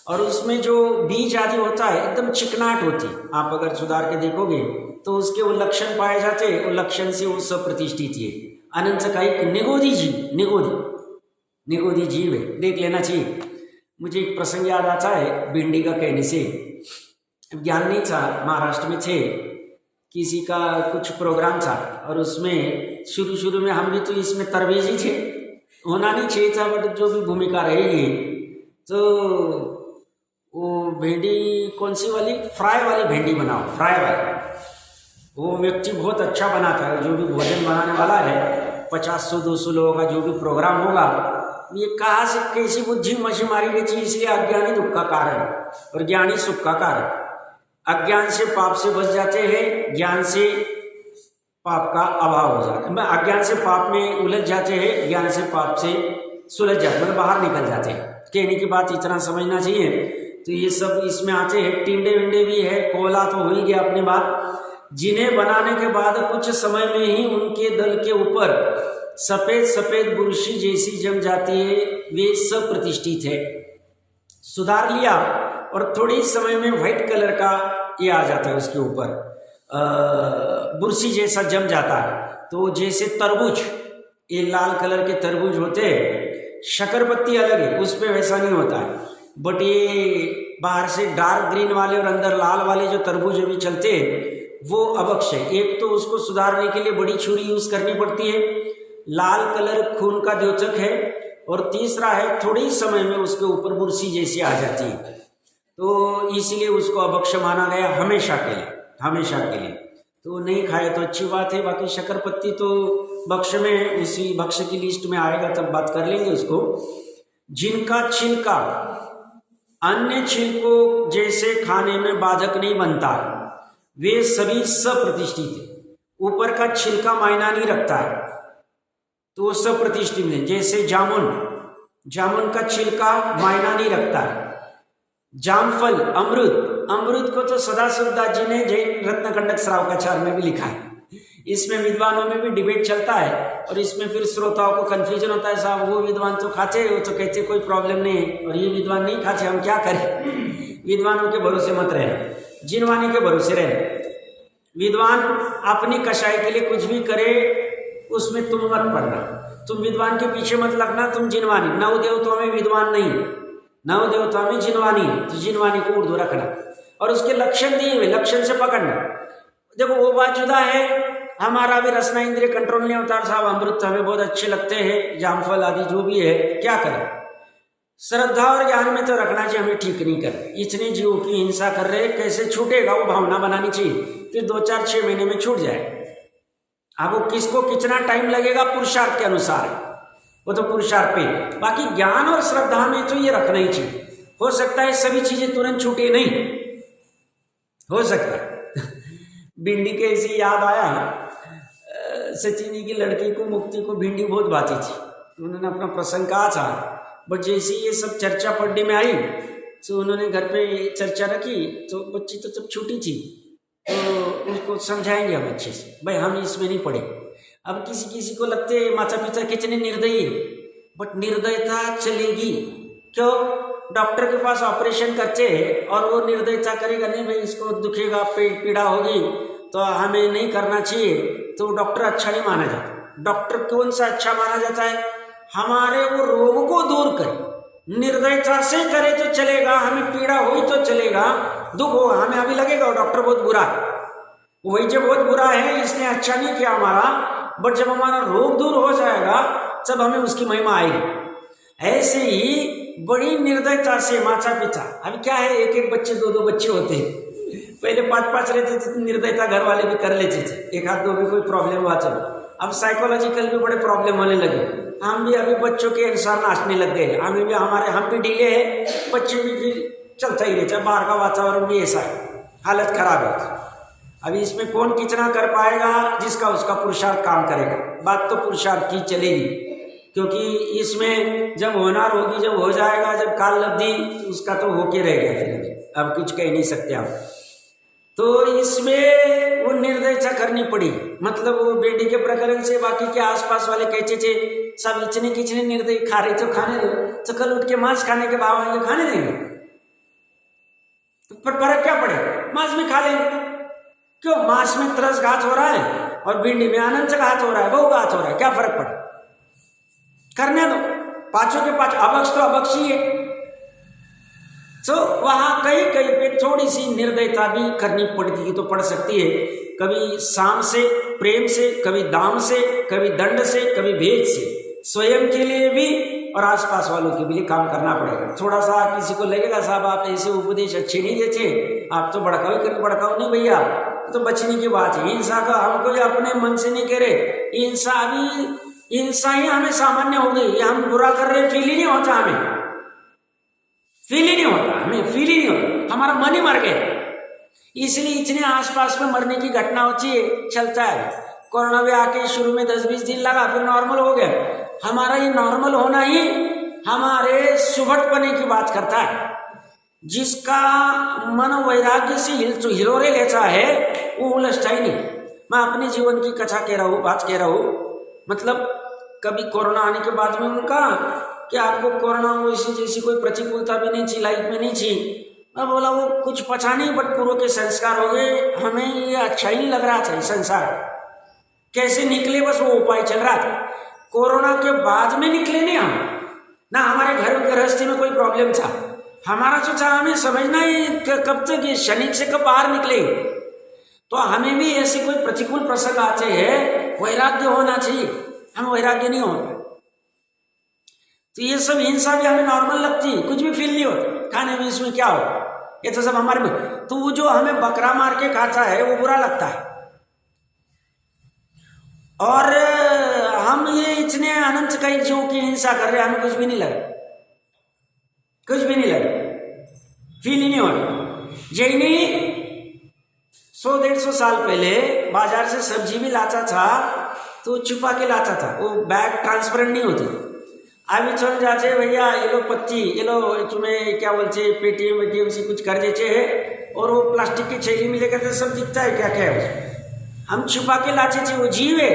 और उसमें जो बीज आदि होता है एकदम चिकनाहट होती, आप अगर सुधार के देखोगे तो उसके वो लक्षण पाए जाते हैं, वो लक्षण से वो सब प्रतिष्ठित है। अनंत का एक निगोदी जीव, निगोदी जीव है, देख लेना चाहिए। मुझे एक प्रसंग याद आता है भिंडी का कहने से, ज्ञान नहीं था, महाराष्ट्र में थे, किसी का कुछ प्रोग्राम था और उसमें शुरू में हम भी तो इसमें तरबेज ही थे, होना नहीं चाहिए था, बट जो भी भूमिका रहेगी। तो वो भिंडी कौन सी वाली, फ्राई वाली भिंडी बनाओ, फ्राई वाली। वो व्यक्ति बहुत अच्छा बनाता है, जो भी भोजन बनाने वाला है, 50-100-200 लोगों का जो भी प्रोग्राम होगा, ये कहाँ से कैसी बुद्धि मछी मारी गई थी। इसलिए अज्ञानी दुख का कारण और ज्ञानी सुख का कारण। अज्ञान से पाप से बच जाते हैं, ज्ञान से पाप का अभाव हो जाता है, अज्ञान से पाप में उलझ जाते हैं, ज्ञान से पाप से सुलझ जाते, मतलब बाहर निकल जाते हैं। कहने की बात इतना समझना चाहिए। तो ये सब इसमें आते हैं, टिंडे विंडे भी है, कोला तो हो ही गया अपनी बात, जिन्हें बनाने के बाद कुछ समय में ही उनके दल के ऊपर सफेद सफेद बुरशी जैसी जम जाती है, वे सब प्रतिष्ठित है। सुधार लिया और थोड़ी समय में व्हाइट कलर का ये आ जाता है, उसके ऊपर बुरशी जैसा जम जाता है। तो जैसे तरबूज, ये लाल कलर के तरबूज होते हैं, शकरपत्ती अलग है, उस पर वैसा नहीं होता है, बट ये बाहर से डार्क ग्रीन वाले और अंदर लाल वाले जो तरबूज अभी चलते हैं वो अभक्ष्य है। एक तो उसको सुधारने के लिए बड़ी छुरी यूज करनी पड़ती है, लाल कलर खून का द्योतक है, और तीसरा है थोड़ी समय में उसके ऊपर बुरशी जैसी आ जाती है, तो इसलिए उसको अभक्ष्य माना गया हमेशा के लिए, हमेशा के लिए। तो नहीं खाए तो अच्छी बात है, बाकी शकरपत्ती तो भक्ष्य में, उसी भक्ष्य की लिस्ट में आएगा, तब बात कर लेंगे उसको। जिनका छिलका अन्य छिलकों जैसे खाने में बाधक नहीं बनता, वे सभी सप्रतिष्ठित है। ऊपर का छिलका मायना नहीं रखता है, तो वो सप्रतिष्ठित है। जैसे जामुन, जामुन का छिलका मायना नहीं रखता है। जामफल, अमृत, अमृत को तो सदाशिवदास जी ने जैन रत्नकंडक श्रावकाचार में भी लिखा है। इसमें विद्वानों में भी डिबेट चलता है और इसमें फिर श्रोताओं को कन्फ्यूजन होता है, साहब वो विद्वान तो खाते हैं, वो तो कहते कोई प्रॉब्लम नहीं है, और ये विद्वान नहीं खाते, हम क्या करें। विद्वानों के भरोसे मत रहना, जिनवानी के भरोसे रहना। विद्वान अपनी कसाई के लिए कुछ भी करे, उसमें तुम मत पड़ना, तुम विद्वान के पीछे मत लगना, तुम जिनवानी, नव देवताओं में विद्वान नहीं, नव देवताओं में जिनवानी, तो जिनवानी को उर्दू रखना और उसके लक्षण दिए हुए, लक्षण से पकड़ना। देखो वो बात जुदा है, हमारा भी रसना इंद्रिय कंट्रोल नहीं होता साहब, अमृत हमें बहुत अच्छे लगते हैं, जामफल आदि जो भी है, क्या करें, श्रद्धा और ज्ञान में तो रखना चाहिए, हमें ठीक नहीं कर, इतने जीवों की हिंसा कर रहे, कैसे छूटेगा, वो भावना बनानी चाहिए, फिर 2-4-6 महीने में छूट जाए। अब वो किसको कितना टाइम लगेगा पुरुषार्थ के अनुसार, वो तो पुरुषार्थ पे, बाकी ज्ञान और श्रद्धा में तो ये रखना ही चाहिए। हो सकता है सभी चीजें तुरंत छूटे नहीं, हो सकता है भिंडी के ऐसी याद आया, सचिन जी की लड़की को मुक्ति को भिंडी बहुत भाती थी, उन्होंने अपना प्रसंग कहा था, बट जैसे ये सब चर्चा पढ़ने में आई तो उन्होंने घर पे चर्चा रखी, तो बच्ची तो तब छूटी थी, तो उसको समझाएंगे हम अच्छे से, भाई हम इसमें नहीं पढ़े। अब किसी किसी को लगते माता पिता कितने निर्दयी है, बट निर्दयता चलेगी क्यों, डॉक्टर के पास ऑपरेशन करते हैं और वो निर्दयता करेगा नहीं, भाई इसको दुखेगा, पेट पीड़ा होगी तो हमें नहीं करना चाहिए, तो डॉक्टर अच्छा नहीं माना जाता। डॉक्टर कौन सा अच्छा माना जाता है, हमारे वो रोग को दूर करे, निर्दयता से करे तो चलेगा, हमें पीड़ा हुई तो चलेगा, दुख होगा हमें अभी लगेगा डॉक्टर बहुत बुरा है, वही जो बहुत बुरा है इसने अच्छा नहीं किया हमारा, बट जब हमारा रोग दूर हो जाएगा तब हमें उसकी महिमा आएगी। ऐसे ही बड़ी निर्दयता से माता पिता, अभी क्या है, एक एक बच्चे 2-2 बच्चे होते हैं, पहले 5-5 रहते थे तो निर्दयता घर वाले भी कर लेते थे, एक हाथ 2 भी कोई प्रॉब्लम हुआ चलो, अब साइकोलॉजिकल भी बड़े प्रॉब्लम होने लगे, हम भी अभी बच्चों के अनुसार नाचने लग गए, हमें भी हम भी ढीले हैं, बच्चे भी फिर चलता ही रहता है, बाहर का वातावरण भी ऐसा है, हालत खराब है। अभी इसमें कौन कितना कर पाएगा, जिसका उसका पुरुषार्थ काम करेगा, बात तो पुरुषार्थ की चलेगी, क्योंकि इसमें जब होनार होगी, जब हो जाएगा, जब काल लब्धि उसका तो होके रह गया, फिर अब कुछ कह नहीं सकते आप। तो इसमें वो निर्दयता करनी पड़ी, मतलब वो बेटी के प्रकरण से बाकी के आसपास वाले कहते थे सब इतने किचने निर्दयी, खा रहे तो खाने दो, तो कल उठ के मांस खाने के भाव में खाने देंगे, पर फर्क क्या पड़ेगा, मांस में खा लेंगे, क्यों, मांस में तरस घात हो रहा है और भिंडी में अनंत घात हो रहा है, बहु घात हो रहा है, क्या फर्क पड़े, करने दो, पांचों के पांच अबक्ष तो अबक्ष ही है। तो वहां कहीं कहीं पे थोड़ी सी निर्दयता भी करनी पड़ती, तो पड़ सकती है, कभी साम से, प्रेम से, कभी दाम से, कभी दंड से, कभी भेद से, स्वयं के लिए भी और आसपास वालों के लिए काम करना पड़ेगा। थोड़ा सा किसी को लगेगा साहब आप ऐसे उपदेश अच्छे नहीं देते, आप तो भड़काओ नहीं भैया, तो बचने की बात है, हिंसा का हमको अपने मन से नहीं कह रहे, हिंसा अभी हिंसा ही हमें सामान्य हो गई, हम बुरा कर रहे फील ही नहीं होता, हमें फील ही नहीं होता, हमारा मन ही मर गया, इसलिए इतने आसपास में मरने की घटना होती है, चलता है। कोरोना भी आके शुरू में 10-20 दिन लगा, फिर नॉर्मल हो गया। हमारा ये नॉर्मल होना ही हमारे सुभटपने की बात करता है। जिसका मन वैराग्य से हिलोरे लेता है वो उलझता ही नहीं। मैं अपने जीवन की कथा कह रहा हूँ, बात कह रहा हूँ, मतलब कभी कोरोना आने के बाद में उनका कि आपको कोरोना वैसी जैसी कोई प्रतिकूलता भी नहीं थी, लाइफ में नहीं थी। मैं बोला वो कुछ पता नहीं, बट पूर्व के संस्कार हो गए, हमें ये अच्छा ही नहीं लग रहा था संसार, कैसे निकले बस वो उपाय चल रहा था। कोरोना के बाद में निकले नहीं हम, ना हमारे घर गृहस्थी में कोई प्रॉब्लम था, हमारा जो था हमें समझना ही कब तक ये शनि से कब बाहर निकले। तो हमें भी ऐसे कोई प्रतिकूल प्रसंग आते हैं, वैराग्य होना चाहिए, हम वैराग्य नहीं होता। तो ये सब हिंसा भी हमें नॉर्मल लगती है, कुछ भी फील नहीं होता, खाने में इसमें क्या हो, ये तो सब हमारे में। तो वो जो हमें बकरा मार के खाता है वो बुरा लगता है, और हम ये इतने अनंत कई जीवों की हिंसा कर रहे हैं, हमें कुछ भी नहीं लगा, कुछ भी नहीं लगा, फील ही नहीं हो रहा। जैनी 100-150 साल पहले बाजार से सब्जी भी लाता था तो छुपा के लाता था, वो बैग ट्रांसपेरेंट नहीं होती। अभी चल जाते भैया ये लो पत्ती, ये लो तुम्हें क्या बोलते पेटीएम वेटीएम से कुछ कर देते हैं, और वो प्लास्टिक की थैली में लेकर सब दिखता है क्या क्या है, हम छुपा के लाते थे। वो जीव है,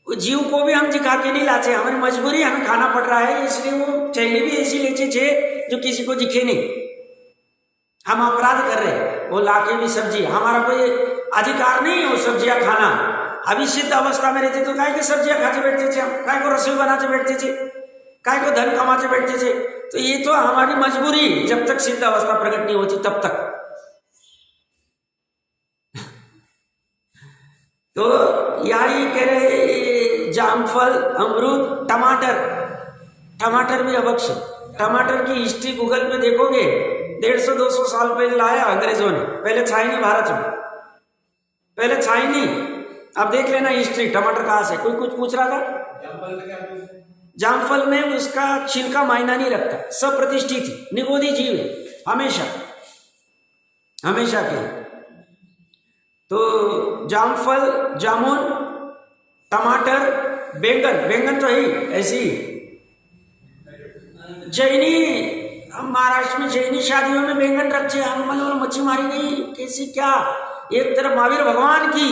वो जीव को भी हम दिखा के नहीं लाते, हमारी मजबूरी, हमें खाना पड़ रहा है, इसलिए वो थैली भी ऐसी लेते थे जो किसी को दिखे नहीं। हम अपराध कर रहे हैं, वो लाके भी सब्जी, हमारा कोई अधिकार नहीं है वो सब्जियां खाना। अभी सिद्ध अवस्था में रहते तो काय के सब्जियां खाते बैठते थे, हम काय को रसोई बनाते बैठते थे, काय को धन कमाते बैठते थे। तो ये तो हमारी मजबूरी, जब तक सिद्ध अवस्था प्रकट नहीं होती तब तक। तो यहाँ ये कह रहे जामफल, अमरूद, टमाटर, टमाटर भी अभक्ष। टमाटर की हिस्ट्री गूगल पे देखोगे 150-200 साल पहले लाया अंग्रेजों ने, पहले था ही नहीं भारत में, पहले था ही नहीं। अब देख लेना हिस्ट्री, टमाटर कहाँ से। कोई कुछ पूछ रहा था? जामफल में उसका छिलका मायना नहीं रखता, सब प्रतिष्ठित थी, निगोदी जीव है हमेशा, हमेशा के लिए। तो जामफल, जामुन, टमाटर, बैंगन, बैंगन तो है ऐसी। जैनी, हम महाराष्ट्र में जैनी शादियों में बैंगन रखते हैं, हम मतलब मच्छी मारी गई कैसी क्या। एक तरफ महावीर भगवान की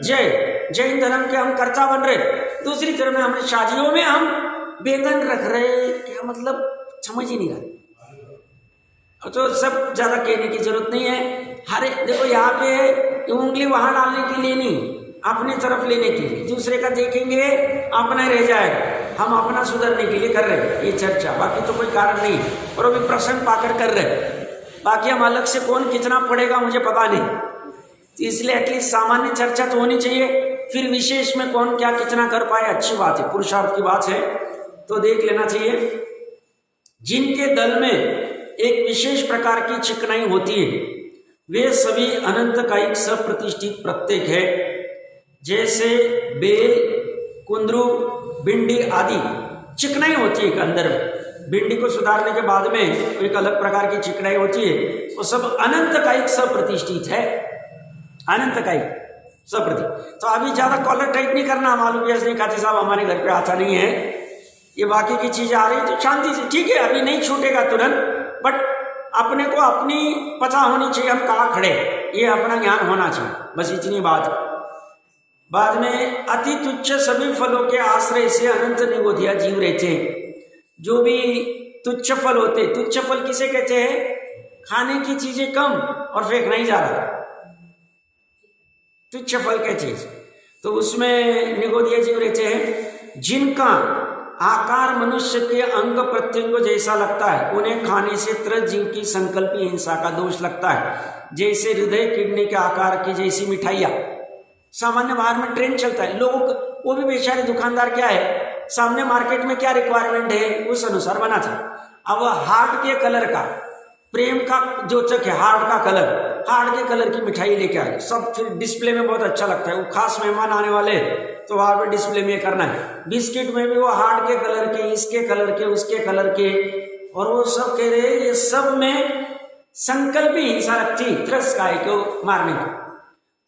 जय, जैन धर्म के हम कर्ता बन रहे, दूसरी तरफ में हमें शादियों में हम बैंगन रख रहे, क्या मतलब समझ ही नहीं रहा। तो सब ज्यादा कहने की जरूरत नहीं है। हरे देखो यहाँ पे उंगली वहां डालने के लिए नहीं, अपनी तरफ लेने के लिए, दूसरे का देखेंगे अपना रह जाएगा। हम अपना सुधरने के लिए कर रहे हैं ये चर्चा, बाकी तो कोई कारण नहीं। और अभी प्रसन्न पाकर कर रहे, बाकी हम अलग से कौन कितना पढ़ेगा मुझे पता नहीं, तो इसलिए एटलीस्ट सामान्य चर्चा तो होनी चाहिए। फिर विशेष में कौन क्या कितना कर पाए अच्छी बात है, पुरुषार्थ की बात है, तो देख लेना चाहिए। जिनके दल में एक विशेष प्रकार की चिकनाई होती है वे सभी अनंत कायिक सप्रतिष्ठित प्रत्येक है। जैसे बेल, कुंदरू, भिंडी आदि चिकनाई होती है अंदर में। भिंडी को सुधारने के बाद में एक अलग प्रकार की चिकनाई होती है, वो सब अनंत कायिक सप्रतिष्ठित है, अनंत कायिक सप्रतिष्ठित। तो अभी ज्यादा कॉलर टाइट नहीं करना, मालूम नहीं खाते साहब हमारे घर पे आता नहीं है, ये बाकी की चीजें आ रही तो शांति से, ठीक है अभी नहीं छूटेगा तुरंत, बट अपने को अपनी पता होनी चाहिए हम कहाँ खड़े, ये अपना ज्ञान होना चाहिए, बस इतनी बात। बाद में अति तुच्छ सभी फलों के आश्रय से अनंत निगोधिया जीव रहते हैं। जो भी तुच्छ फल होते, तुच्छ फल किसे कहते हैं? खाने की चीजें कम और फेंकना ही ज्यादा, तुच्छ फल क्या चीज, तो उसमें निगोधिया जीव रहते हैं। जिनका आकार मनुष्य के अंग प्रत्यंग जैसा लगता है उन्हें खाने से त्रस्त जीव की संकल्पी हिंसा का दोष लगता है। जैसे हृदय किडनी के आकार की जैसी मिठाइयाँ सामान्य बाहर में ट्रेंड चलता है, लोगों को वो भी बेचारे दुकानदार क्या है, सामने मार्केट में क्या रिक्वायरमेंट है उस अनुसार बनाते हैं। अब हार्ट के कलर का, प्रेम का द्योतक है हार्ट का कलर, हार्ट के कलर की मिठाई लेके आए, सब फिर डिस्प्ले में बहुत अच्छा लगता है, वो खास मेहमान आने वाले तो वहां पर डिस्प्ले में करना है। बिस्किट में भी वो हार्ट के कलर के, इसके कलर के, उसके कलर के, और वो सब कह रहे ये सब में संकल्प ही हिंसा रखती त्रस्त गाय को मारने की।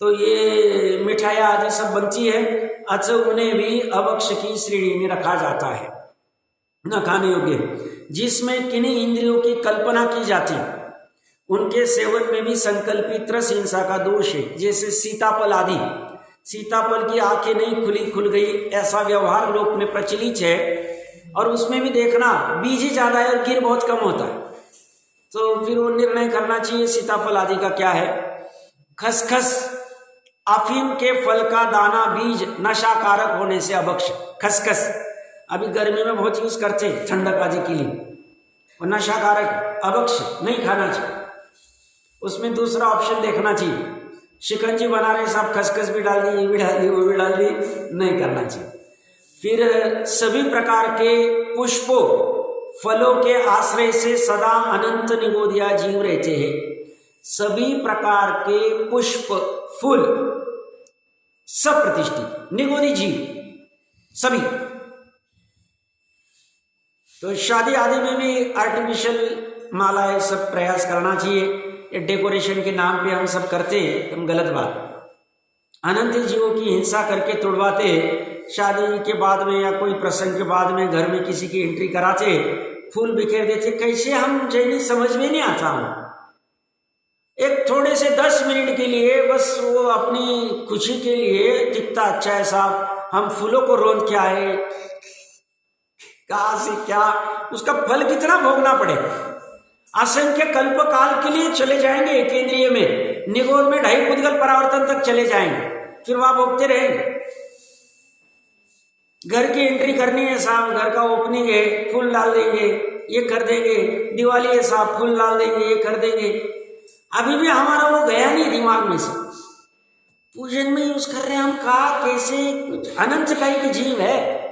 तो ये मिठाइयाँ आदि सब बनती है, अच्छा उन्हें भी अभक्ष की श्रेणी में रखा जाता है, न खाने योग्य। जिसमें किन्हीं इंद्रियों की कल्पना की जाती उनके सेवन में भी संकल्पित रस हिंसा का दोष है। जैसे सीताफल आदि, सीताफल की आंखें नहीं खुली खुल गई ऐसा व्यवहार लोक में प्रचलित है, और उसमें भी देखना बीज ही ज्यादा है और गिर बहुत कम होता है, तो फिर वो निर्णय करना चाहिए सीताफल आदि का क्या है। खसखस, अफीम के फल का दाना बीज नशाकारक होने से अभक्ष। खसखस अभी गर्मी में बहुत यूज करते हैं ठंडक आदि के लिए, और नशाकारक अभक्ष नहीं खाना चाहिए। उसमें दूसरा ऑप्शन देखना चाहिए, शिकंजी बना रहे साहब खसखस भी डाल दी, ये भी डाल दी, वो भी डाल दी, नहीं करना चाहिए। फिर सभी प्रकार के पुष्पों फलों के आश्रय से सदा अनंत निगोधिया जीव रहते हैं। सभी प्रकार के पुष्प फूल सब प्रतिष्ठित निगोधी जीव सभी। तो शादी आदि में भी आर्टिफिशियल मालाएं सब प्रयास करना चाहिए, ये डेकोरेशन के नाम पे हम सब करते हैं, हम गलत बात। अनंत जीवों की हिंसा करके तुड़वाते, शादी के बाद में या कोई प्रसंग के बाद में घर में किसी की एंट्री कराते, फूल बिखेर देते, कैसे हम जैनी समझ में नहीं आता हूं। एक थोड़े से 10 मिनट के लिए बस वो अपनी खुशी के लिए दिखता अच्छा है साहब, हम फूलों को रोंद के आए, कहाँ से क्या, उसका फल कितना भोगना पड़े। असंख्य कल्प काल के लिए चले जाएंगे केंद्रीय में, निगोद में 2.5 पुद्गल परावर्तन तक चले जाएंगे, फिर वहां भोगते रहेंगे। घर की एंट्री करनी है साहब, घर का ओपनिंग है, फूल डाल देंगे, ये कर देंगे, दिवाली है साहब, फूल डाल देंगे, ये कर देंगे। अभी भी हमारा वो गया नहीं दिमाग में से, पूजन में यूज कर रहे हैं हम। का कैसे अनंत इकाई की जीव है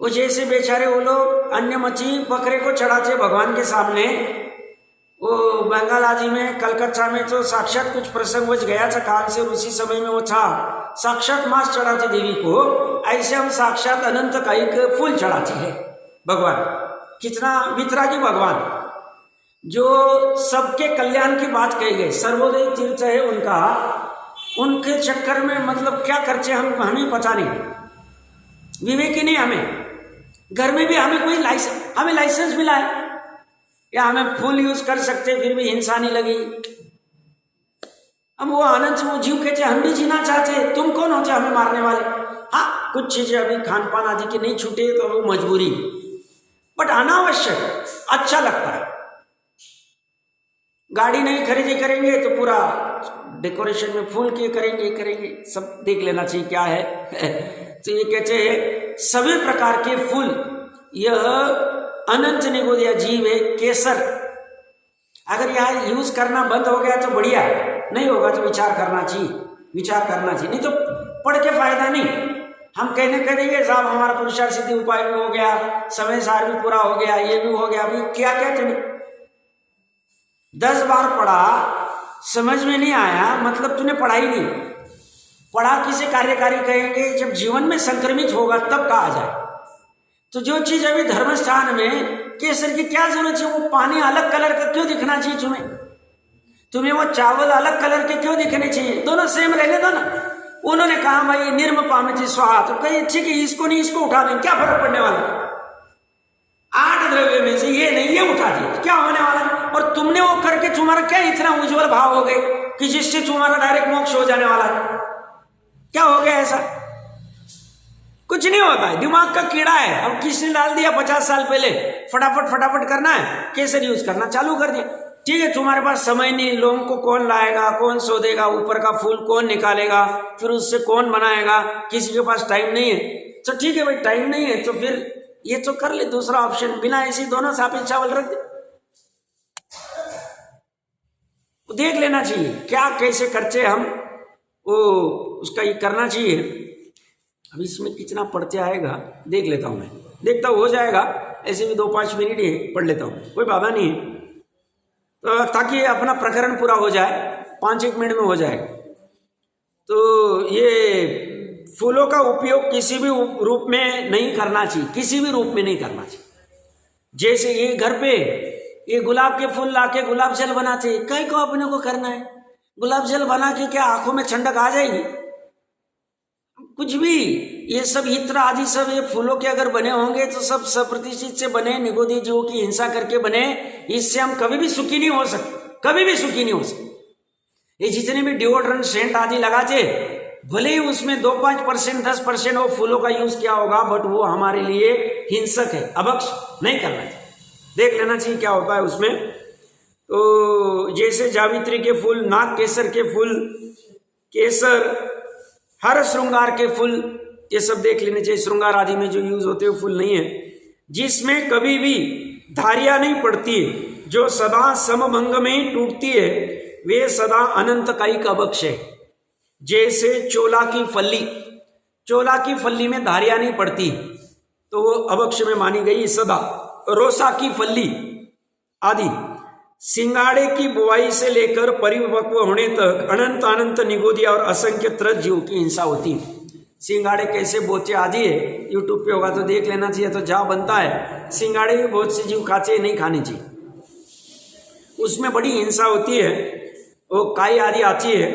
वो, जैसे बेचारे वो लोग अन्य मच्छी बकरे को चढ़ाते भगवान के सामने। वो बंगाल आदि में, कलकत्ता में तो साक्षात कुछ प्रसंग बच गया था काल से, उसी समय में वो था, साक्षात मांस चढ़ाते देवी को। ऐसे हम साक्षात अनंत इकाई के फूल चढ़ाते हैं भगवान। कितना वितरागी भगवान, जो सबके कल्याण की बात कही गई, सर्वोदय तीर्थ है उनका। उनके चक्कर में मतलब क्या खर्चे हम, हमें पता नहीं, विवेक ही नहीं हमें। घर में भी हमें कोई लाइसेंस, हमें लाइसेंस मिला है या हमें फूल यूज कर सकते, फिर भी हिंसा नहीं लगी। हम वो आनंद से वो जीव कहते हम भी जीना चाहते, तुम कौन होते हमें मारने वाले। हाँ, कुछ चीजें अभी खान पान आदि की नहीं छूटे तो वो मजबूरी, बट अनावश्यक अच्छा लगता है। गाड़ी नहीं खरीदी करेंगे तो पूरा डेकोरेशन में फूल के करेंगे, सब देख लेना चाहिए क्या है। तो ये कहते हैं सभी प्रकार के फूल, यह अनंत निगोदिया जीव है। केसर अगर यह यूज करना बंद हो गया तो बढ़िया है, नहीं होगा तो विचार करना चाहिए, नहीं तो पढ़ के फायदा नहीं। हम कहने कह देंगे साहब हमारा पुरुषार्थ सिद्धि उपाय भी हो गया, समय सार भी पूरा हो गया, ये भी हो गया, अभी क्या तुमने 10 बार पढ़ा, समझ में नहीं आया, मतलब तूने पढ़ा ही नहीं। पढ़ा किसे कार्यकारी कहेंगे, जब जीवन में संक्रमित होगा तब कहा जाए। तो जो चीज अभी धर्म स्थान में केसर की क्या जरूरत है, वो पानी अलग कलर का क्यों दिखना चाहिए तुम्हें वो चावल अलग कलर के क्यों दिखने चाहिए, दोनों सेम रहने दो ना। उन्होंने कहा भाई निर्म पामिति स्वाहा, तो कही ठीक है इसको नहीं इसको उठा दें, क्या फर्क पड़ने वाला, 8 द्रव्य में से ये नहीं ये उठा दिए, क्या होने वाला। और तुमने वो करके तुम्हारा क्या इतना उज्जवल भाव हो गए कि जिससे तुम्हारा डायरेक्ट मोक्ष हो जाने वाला है, क्या हो गया ऐसा। कुछ नहीं होता है, दिमाग का कीड़ा है। अब किसने डाल दिया 50 साल पहले, फटाफट करना है, केसर यूज करना चालू कर दिया। ठीक है, तुम्हारे पास समय नहीं, लोगों को कौन लाएगा, कौन सोधेगा, ऊपर का फूल कौन निकालेगा, फिर उससे कौन बनाएगा, किसी के पास टाइम नहीं है। तो ठीक है भाई, टाइम नहीं है तो फिर ये तो कर ले दूसरा ऑप्शन, बिना ऐसी दोनों साफे चावल रख दे, देख लेना चाहिए क्या कैसे खर्चे हम वो उसका ये करना चाहिए। अब इसमें कितना पढ़ते आएगा देख लेता हूँ, मैं देखता हूँ हो जाएगा, ऐसे भी 2-5 मिनट ही पढ़ लेता हूँ, कोई बाधा नहीं है, तो ताकि अपना प्रकरण पूरा हो जाए, 5-1 मिनट में हो जाएगा। तो ये फूलों का उपयोग किसी भी रूप में नहीं करना चाहिए, किसी भी रूप में नहीं करना चाहिए। जैसे ये घर पे ये गुलाब के फूल लाके गुलाब जल बनाते, कई को अपने को करना है, गुलाब जल बना के क्या आंखों में ठंडक आ जाएगी, कुछ भी। ये सब इत्र आदि सब ये फूलों के अगर बने होंगे तो सब सप्रतिष्ठित से बने, निगोदी जीवों की हिंसा करके बने, इससे हम कभी भी सुखी नहीं हो सकते, कभी भी सुखी नहीं हो सकते। ये जितने भी डिओड्रेंट सेंट आदि लगाते, भले ही उसमें 2-5%, 10% वो फूलों का यूज किया होगा, बट वो हमारे लिए हिंसक है, अभक्ष नहीं करना चाहिए, देख लेना चाहिए क्या होता है उसमें। तो जैसे जावित्री के फूल, नाग केसर के फूल, केसर, हर श्रृंगार के फूल, ये सब देख लेने चाहिए। श्रृंगार आदि में जो यूज होते हैं फूल नहीं है, जिसमें कभी भी धारियां नहीं पड़ती है, जो सदा समभंग में ही टूटती है, वे सदा अनंत कायिक अभक्ष है। जैसे चोला की फली में धारियां नहीं पड़ती तो वो अभक्ष में मानी गई सदा। रोसा की फली आदि, सिंगाड़े की बुआई से लेकर परिपक्व होने तक अनंत निगोदिया और असंख्य त्रस्त जीव की हिंसा होती है। सिंगाड़े कैसे बोते आदि है, यूट्यूब पे होगा तो देख लेना चाहिए, तो जा बनता है। सिंगाड़े भी बहुत से जीव खाते, नहीं खाने चाहिए, उसमें बड़ी हिंसा होती है, वो काई आदि आती है,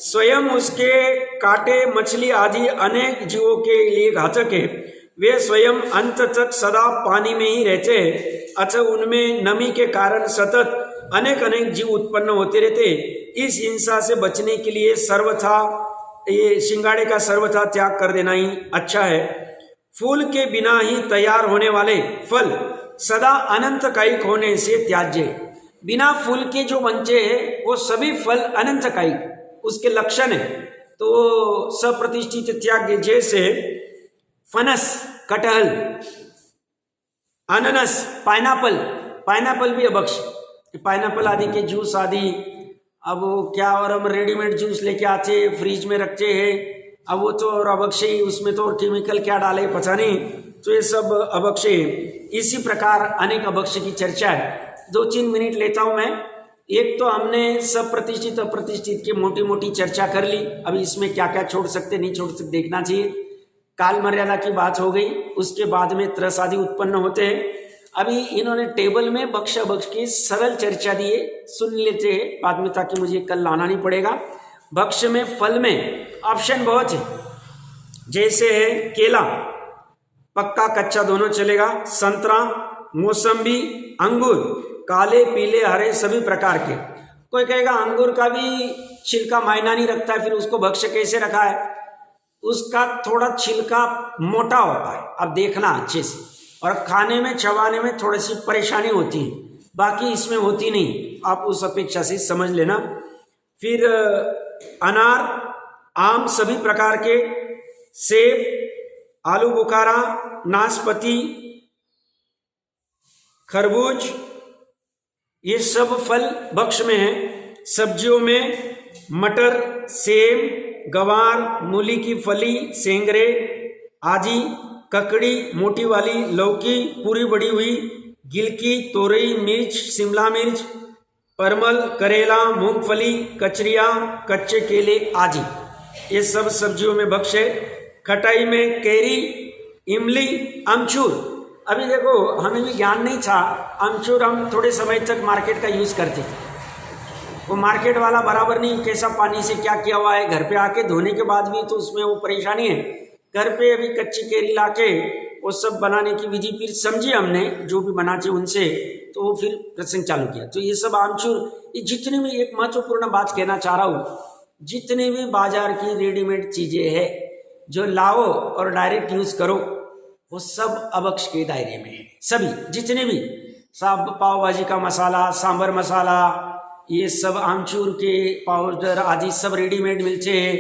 स्वयं उसके कांटे, मछली आदि अनेक जीवों के लिए घातक है। वे स्वयं अंत तक सदा पानी में ही रहते हैं, अतः उनमें नमी के कारण सतत अनेक जीव उत्पन्न होते रहते। इस हिंसा से बचने के लिए सर्वथा ये सिंगाड़े का सर्वथा त्याग कर देना ही अच्छा है। फूल के बिना ही तैयार होने वाले फल सदा अनंत कायिक होने से त्याज्य। बिना फूल के जो बंचे हैं वो सभी फल अनंत कायिक उसके लक्षण है, तो सप्रतिष्ठित त्याज्य। जैसे फनस कटहल, अनानास पाइनएप्पल, पाइनएप्पल भी अभक्ष, पाइनएप्पल आदि के जूस आदि, अब वो क्या, और हम रेडीमेड जूस लेके आते फ्रिज में रखते हैं, अब वो तो और अभक्ष ही, उसमें तो और केमिकल क्या डाले पता नहीं, तो ये सब अभक्ष है। इसी प्रकार अनेक अभक्ष की चर्चा है। 2-3 मिनट लेता हूं मैं। एक तो हमने सब प्रतिष्ठित अप्रतिष्ठित की मोटी मोटी चर्चा कर ली, अभी इसमें क्या क्या छोड़ सकते नहीं छोड़ सकते देखना चाहिए। काल मर्यादा की बात हो गई, उसके बाद में त्रस आदि उत्पन्न होते हैं। अभी इन्होंने टेबल में भक्ष अभक्ष की सरल चर्चा दी है, सुन लेते हैं बाद में, ताकि मुझे कल लाना नहीं पड़ेगा। भक्ष में फल में ऑप्शन बहुत है, जैसे है केला, पक्का कच्चा दोनों चलेगा, संतरा, मौसम्बी, अंगूर, काले पीले हरे सभी प्रकार के। कोई कहेगा अंगूर का भी छिलका मायना नहीं रखता है, फिर उसको भक्ष्य कैसे रखा है? उसका थोड़ा छिलका मोटा होता है, अब देखना अच्छे से, और खाने में चबाने में थोड़ी सी परेशानी होती है, बाकी इसमें होती नहीं, आप उस अपेक्षा से समझ लेना। फिर अनार, आम सभी प्रकार के, सेब, आलू बुखारा, नाशपाती, खरबूज, ये सब फल भक्ष में है। सब्जियों में मटर, सेब, गवार, मूली की फली, सेंगरे आदि, ककड़ी मोटी वाली, लौकी पूरी बड़ी हुई, गिलकी, तोरई, मिर्च, शिमला मिर्च, परमल, करेला, मूंगफली, कचरिया, कच्चे केले आदि, ये सब सब्जियों में भक्ष है। खटाई में कैरी, इमली, अमचूर। अभी देखो हमें भी ज्ञान नहीं था, अमचूर हम थोड़े समय तक मार्केट का यूज़ करते थे, वो मार्केट वाला बराबर नहीं, कैसा पानी से क्या किया हुआ है, घर पे आके धोने के बाद भी तो उसमें वो परेशानी है। घर पे अभी कच्ची कैरी लाके वो सब बनाने की विधि फिर समझी हमने, जो भी बनाते उनसे, तो वो फिर प्रसंग चालू किया। तो ये सब आमचूर, ये जितनी भी, एक महत्वपूर्ण बात कहना चाह रहा हूँ, जितनी भी बाजार की रेडीमेड चीज़ें हैं जो लाओ और डायरेक्ट यूज़ करो, वो सब अभक्ष के दायरे में है। सभी जितने भी सब पाव भाजी का मसाला, सांभर मसाला, ये सब आमचूर के पाउडर आदि सब रेडीमेड मिलते हैं।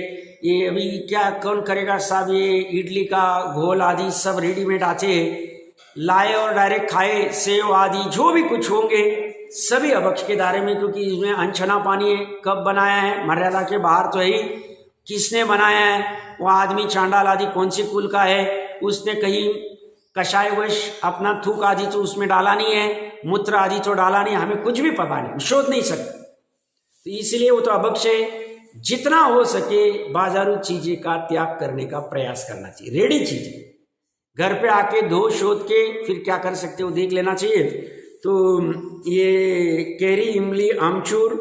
ये अभी क्या कौन करेगा साहब, ये इडली का घोल आदि सब रेडीमेड आते हैं, लाए और डायरेक्ट खाए, सेव आदि जो भी कुछ होंगे सभी अभक्ष के दायरे में, क्योंकि इसमें अनछना पानी है, कब बनाया है, मर्यादा के बाहर तो है ही, किसने बनाया है, वो आदमी चांडाल आदि कौन सी कुल का है, उसने कहीं कषायवश अपना थूक आदि तो उसमें डाला नहीं है, मूत्र आदि तो डाला नहीं, हमें कुछ भी पता नहीं, शोध नहीं सकते, तो इसलिए वो तो अभक्ष है। जितना हो सके बाजारू चीजें का त्याग करने का प्रयास करना चाहिए। रेडी चीजें घर पे आके धो शोध के फिर क्या कर सकते हो देख लेना चाहिए। तो ये कैरी, इमली, आमचूर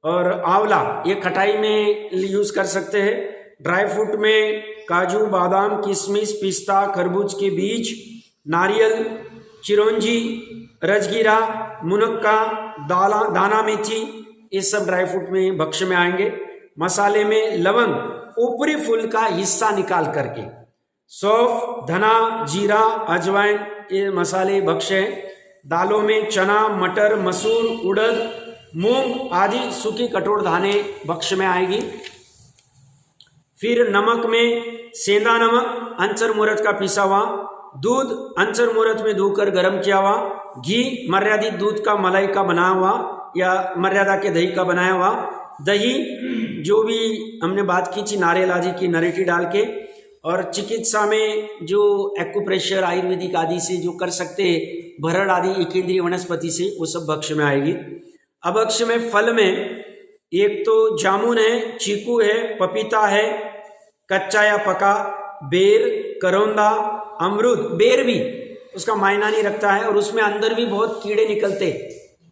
और आंवला ये खटाई में यूज कर सकते हैं। ड्राई फ्रूट में काजू, बादाम, किशमिश, पिस्ता, खरबूज के बीज, नारियल, चिरौंजी, रजगीरा, मुनक्का, दाना मेथी, ये सब ड्राई फ्रूट में भक्ष्य में आएंगे। मसाले में लवंग, ऊपरी फूल का हिस्सा निकाल करके, सौंफ, धना, जीरा, अजवाइन, ये मसाले भक्ष्य हैं। दालों में चना, मटर, मसूर, उड़द, मूंग आदि सूखी कठोर दाने भक्ष्य में आएगी। फिर नमक में सेंधा नमक, अंचर मूरत का पिसा हुआ, दूध अंचर मूरत में धोकर गर्म किया हुआ, घी मर्यादित दूध का मलाई का बना हुआ या मर्यादा के दही का बनाया हुआ, दही जो भी हमने बात की थी नारियल आदि की नरेटी डाल के, और चिकित्सा में जो एक्यूप्रेशर आयुर्वेदिक आदि से जो कर सकते भरड़ आदि एकेंद्रीय वनस्पति से, वो सब भक्ष्य में आएगी। अभक्ष्य में फल में एक तो जामुन है, चीकू है, पपीता है, कच्चा या पका, बेर, करौंदा, अमरूद, बेर भी उसका मायना नहीं रखता है और उसमें अंदर भी बहुत कीड़े निकलते,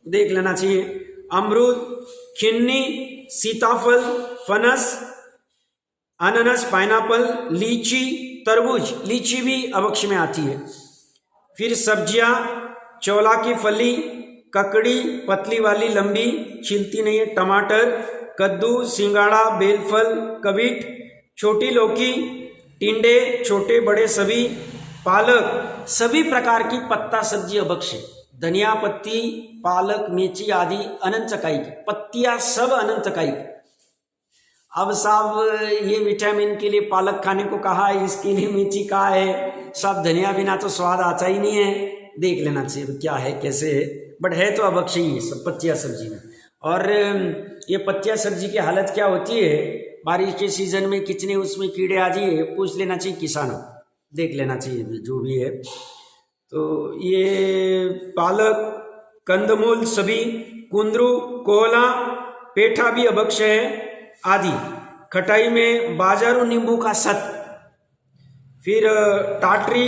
देख लेना चाहिए। अमरूद, खिन्नी, सीताफल, फनस, अनानास, पाइनएप्पल, लीची, तरबूज, लीची भी अभक्ष्य में आती है। फिर सब्जियां, चौला की फली, ककड़ी पतली वाली लंबी छिलती नहीं है, टमाटर, कद्दू, सिंगाड़ा, बेलफल, कविट, छोटी लौकी, टिंडे छोटे बड़े सभी, पालक सभी प्रकार की पत्ता सब्जी अभक्ष है। धनिया पत्ती, पालक, मेथी आदि अनंत चकाई की पत्तियां सब अनंत चकाई की। अब साहब ये विटामिन के लिए पालक खाने को कहा है, इसके लिए मेथी कहा है, सब धनिया बिना तो स्वाद आता ही नहीं है। देख लेना चाहिए क्या है कैसे है, बट है तो अभक्ष ही है सब पत्तियां सब्जी में। और ये पत्तियां सब्जी की हालत क्या होती है, बारिश के सीजन में कितने उसमें कीड़े आ जाइए, पूछ लेना चाहिए किसानों, देख लेना चाहिए जो भी है। तो ये पालक, कंदमूल सभी, कुंदरू, कोहला, पेठा भी अभक्ष है आदि। खटाई में बाजारू नींबू का सत, फिर टाटरी,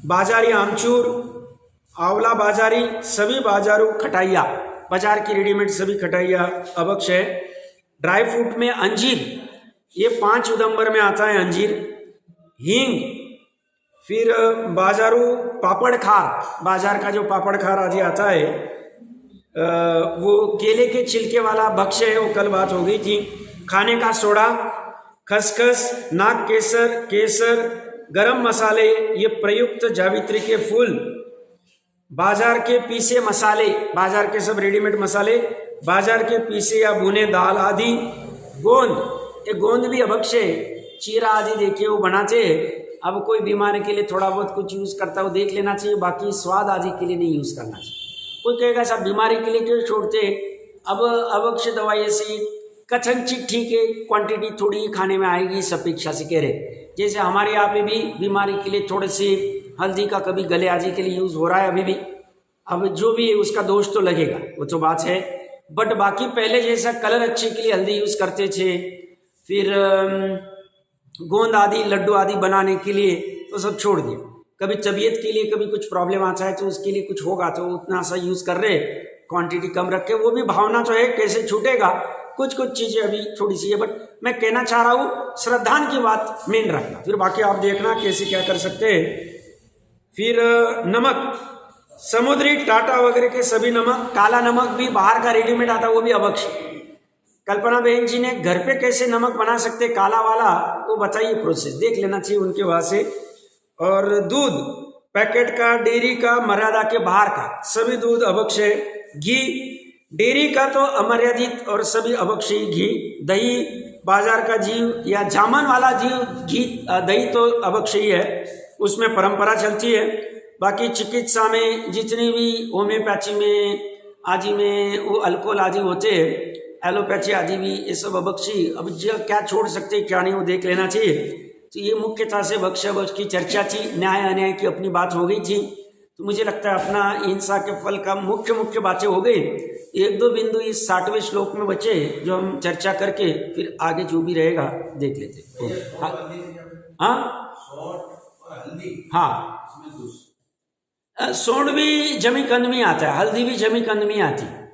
बाजारी आमचूर, आंवला बाजारी, सभी बाजारू खटाइया, बाजार की रेडीमेड सभी खटाइया अभक्ष है। ड्राई फ्रूट में अंजीर, ये 5 उदंबर में आता है अंजीर। हींग, फिर बाजारू पापड़ खार, बाजार का जो पापड़ खार आदि आता है वो केले के छिलके वाला भक्ष्य है, वो कल बात हो गई थी। खाने का सोडा, खसखस, नाग केसर, केसर, गरम मसाले, ये प्रयुक्त जावित्री के फूल, बाजार के पीसे मसाले, बाजार के सब रेडीमेड मसाले, बाजार के पीसे या भुने दाल आदि। गोंद, ये गोंद भी अभक्ष है, चीरा आदि देखिए वो बनाते हैं। अब कोई बीमारी के लिए थोड़ा बहुत कुछ यूज़ करता है वो देख लेना चाहिए, बाकी स्वाद आदि के लिए नहीं यूज़ करना चाहिए। कोई कहेगा सब बीमारी के लिए क्यों छोड़ते, अब अभक्ष दवाई ऐसी कथनचित ठीक है, क्वांटिटी थोड़ी खाने में आएगी इस अपेक्षा से कह रहे। जैसे हमारे यहाँ पे भी बीमारी के लिए थोड़े से हल्दी का कभी गले आदि के लिए यूज़ हो रहा है अभी भी, अब जो भी है उसका दोष तो लगेगा, वो तो बात है। बट बाकी पहले जैसा कलर अच्छे के लिए हल्दी यूज़ करते थे, फिर गोंद आदि लड्डू आदि बनाने के लिए तो सब छोड़ दिए। कभी तबीयत के लिए कभी कुछ प्रॉब्लम आता है तो उसके लिए कुछ होगा तो उतना सा यूज़ कर रहे, क्वांटिटी कम रख के, वो भी भावना तो है कैसे छूटेगा, कुछ चीज़ें अभी थोड़ी सी है। बट मैं कहना चाह रहा हूँ श्रद्धान की बात मेन रखना, फिर बाकी आप देखना कैसे क्या कर सकते हैं। फिर नमक, समुद्री टाटा वगैरह के सभी नमक, काला नमक भी बाहर का रेडीमेड आता है वो भी अभक्ष। कल्पना बहन जी ने घर पे कैसे नमक बना सकते काला वाला, वो बताइए प्रोसेस, देख लेना चाहिए उनके वहाँ से। और दूध, पैकेट का, डेयरी का, मर्यादा के बाहर का सभी दूध अभक्ष है। घी, डेयरी का तो अमर्यादित और सभी अभक्ष ही घी। दही, बाजार का जीव या जामन वाला जीव घी, दही तो अभक्ष ही है, उसमें परंपरा चलती है। बाकी चिकित्सा में जितनी भी होम्योपैथी में आदि में वो अल्कोहल आदि होते हैं, एलोपैथी आदि भी, ये सब अभक्षी। अब जो क्या छोड़ सकते क्या नहीं वो देख लेना चाहिए। तो ये मुख्यतः से भक्ष की चर्चा थी, न्याय अन्याय की अपनी बात हो गई थी। तो मुझे लगता है अपना हिंसा के फल का मुख्य बातें हो गई। 1-2 बिंदु इस 60वें श्लोक में बचे जो हम चर्चा करके फिर आगे जो भी रहेगा देख लेते। हाँ, सोंड भी जमी कंद में आता है, हल्दी भी जमी कंद में आती है।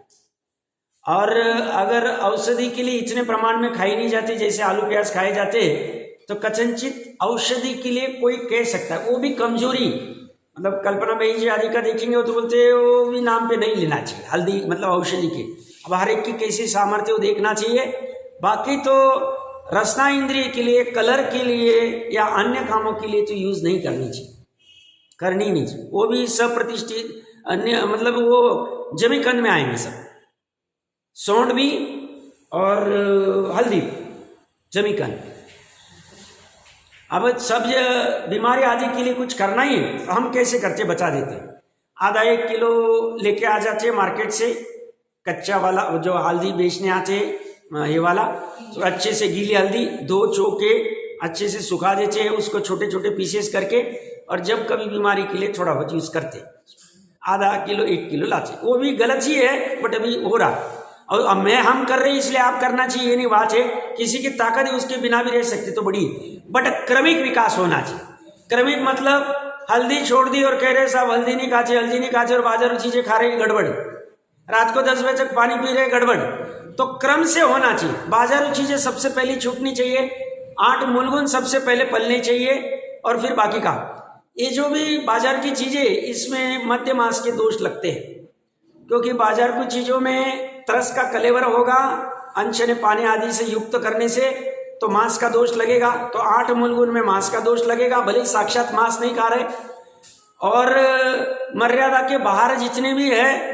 और अगर औषधि के लिए इतने प्रमाण में खाई नहीं जाती जैसे आलू प्याज खाए जाते, तो कथनचित औषधि के लिए कोई कह सकता है, वो भी कमजोरी, मतलब कल्पना बहन जी आदि का देखेंगे वो तो बोलते हैं वो भी नाम पे नहीं लेना चाहिए हल्दी, मतलब औषधि के। अब हर एक की कैसी सामर्थ्य वो देखना चाहिए। बाकी तो रसना इंद्रिय के लिए, कलर के लिए या अन्य कामों के लिए तो यूज नहीं करनी चाहिए, करनी नहीं चाहिए। वो भी सप्रतिष्ठित अन्य, मतलब वो जमी कंद में आएंगे सब, सौंड भी और हल्दी जमी कंद। अब सब बीमारी आदि के लिए कुछ करना ही है, हम कैसे करते बचा देते हैं। आधा 1 किलो लेके आ जाते हैं मार्केट से, कच्चा वाला जो हल्दी बेचने आते हैं ये वाला, तो अच्छे से गीली हल्दी 2 चौके अच्छे से सुखा देते हैं उसको छोटे छोटे पीसेस करके, और जब कभी बीमारी के लिए थोड़ा बहुत यूज़ करते आधा किलो 1 किलो लाते। वो भी गलत ही है बट अभी हो रहा, और अब हम कर रहे हैं इसलिए आप करना चाहिए ये नहीं बात है। किसी की ताकत है उसके बिना भी रह सकते तो बड़ी, बट क्रमिक विकास होना चाहिए। क्रमिक मतलब हल्दी छोड़ दी और कह रहे साहब हल्दी नहीं खाते और बाजारू चीजें खा रहे गड़बड़, रात को 10 बजे तक पानी पी रहे गड़बड़। तो क्रम से होना चाहिए, बाजारू चीजें सबसे पहले छूटनी चाहिए, 8 मूलगुण सबसे पहले पलने चाहिए और फिर बाकी का। ये जो भी बाजार की चीजें इसमें मध्य मास के दोष लगते हैं, क्योंकि बाजार की चीजों में तरस का कलेवर होगा, अंश ने पानी आदि से युक्त करने से तो मांस का दोष लगेगा, तो 8 मूल गुण में मांस का दोष लगेगा, भले ही साक्षात मांस नहीं खा रहे। और मर्यादा के बाहर जितने भी है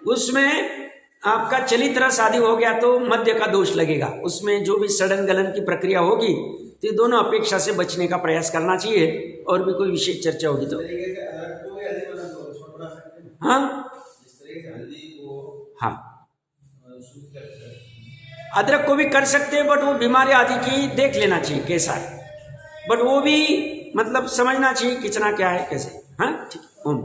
उसमें आपका चलित रस आदि हो गया तो मद्य का दोष लगेगा, उसमें जो भी सड़न गलन की प्रक्रिया होगी तो ये दोनों अपेक्षा से बचने का प्रयास करना चाहिए। और भी कोई विशेष चर्चा होगी तो हाँ हाँ अदरक को भी कर सकते हैं, बट वो बीमारी आदि की देख लेना चाहिए कैसा है, बट वो भी मतलब समझना चाहिए कितना क्या है कैसे। हाँ ठीक है। ओम।